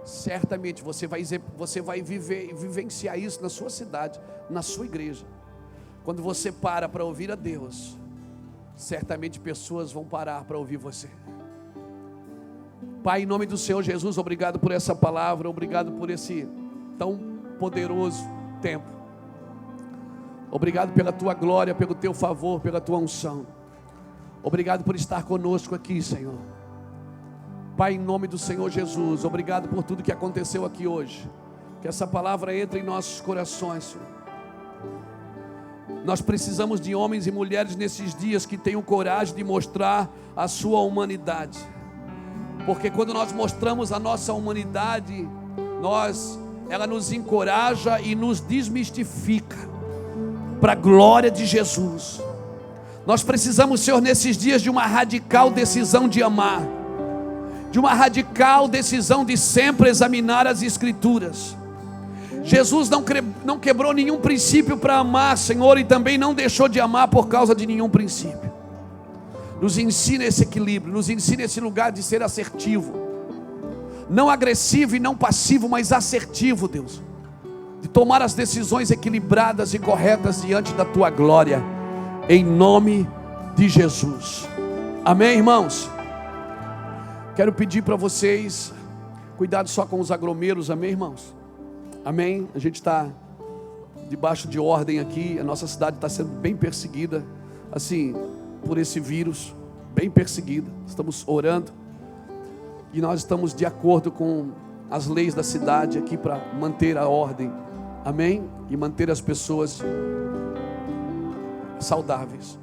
Certamente você vai vivenciar isso na sua cidade, na sua igreja. Quando você para ouvir a Deus, certamente pessoas vão parar para ouvir você. Pai, em nome do Senhor Jesus, obrigado por essa palavra, obrigado por esse tão poderoso tempo. Obrigado pela tua glória, pelo teu favor, pela tua unção. Obrigado por estar conosco aqui, Senhor. Pai, em nome do Senhor Jesus, obrigado por tudo que aconteceu aqui hoje. Que essa palavra entre em nossos corações, Senhor. Nós precisamos de homens e mulheres nesses dias que tenham coragem de mostrar a sua humanidade. Porque quando nós mostramos a nossa humanidade, ela nos encoraja e nos desmistifica para a glória de Jesus. Nós precisamos, Senhor, nesses dias de uma radical decisão de amar, de uma radical decisão de sempre examinar as Escrituras. Jesus não quebrou nenhum princípio para amar, Senhor, e também não deixou de amar por causa de nenhum princípio. Nos ensina esse equilíbrio, nos ensina esse lugar de ser assertivo, não agressivo e não passivo, mas assertivo, Deus, de tomar as decisões equilibradas e corretas diante da tua glória, em nome de Jesus. Amém, irmãos? Quero pedir para vocês, cuidado só com os agromeros, amém, irmãos? Amém? A gente está debaixo de ordem aqui, a nossa cidade está sendo bem perseguida, assim, por esse vírus, bem perseguida. Estamos orando e nós estamos de acordo com as leis da cidade aqui para manter a ordem, amém? E manter as pessoas saudáveis.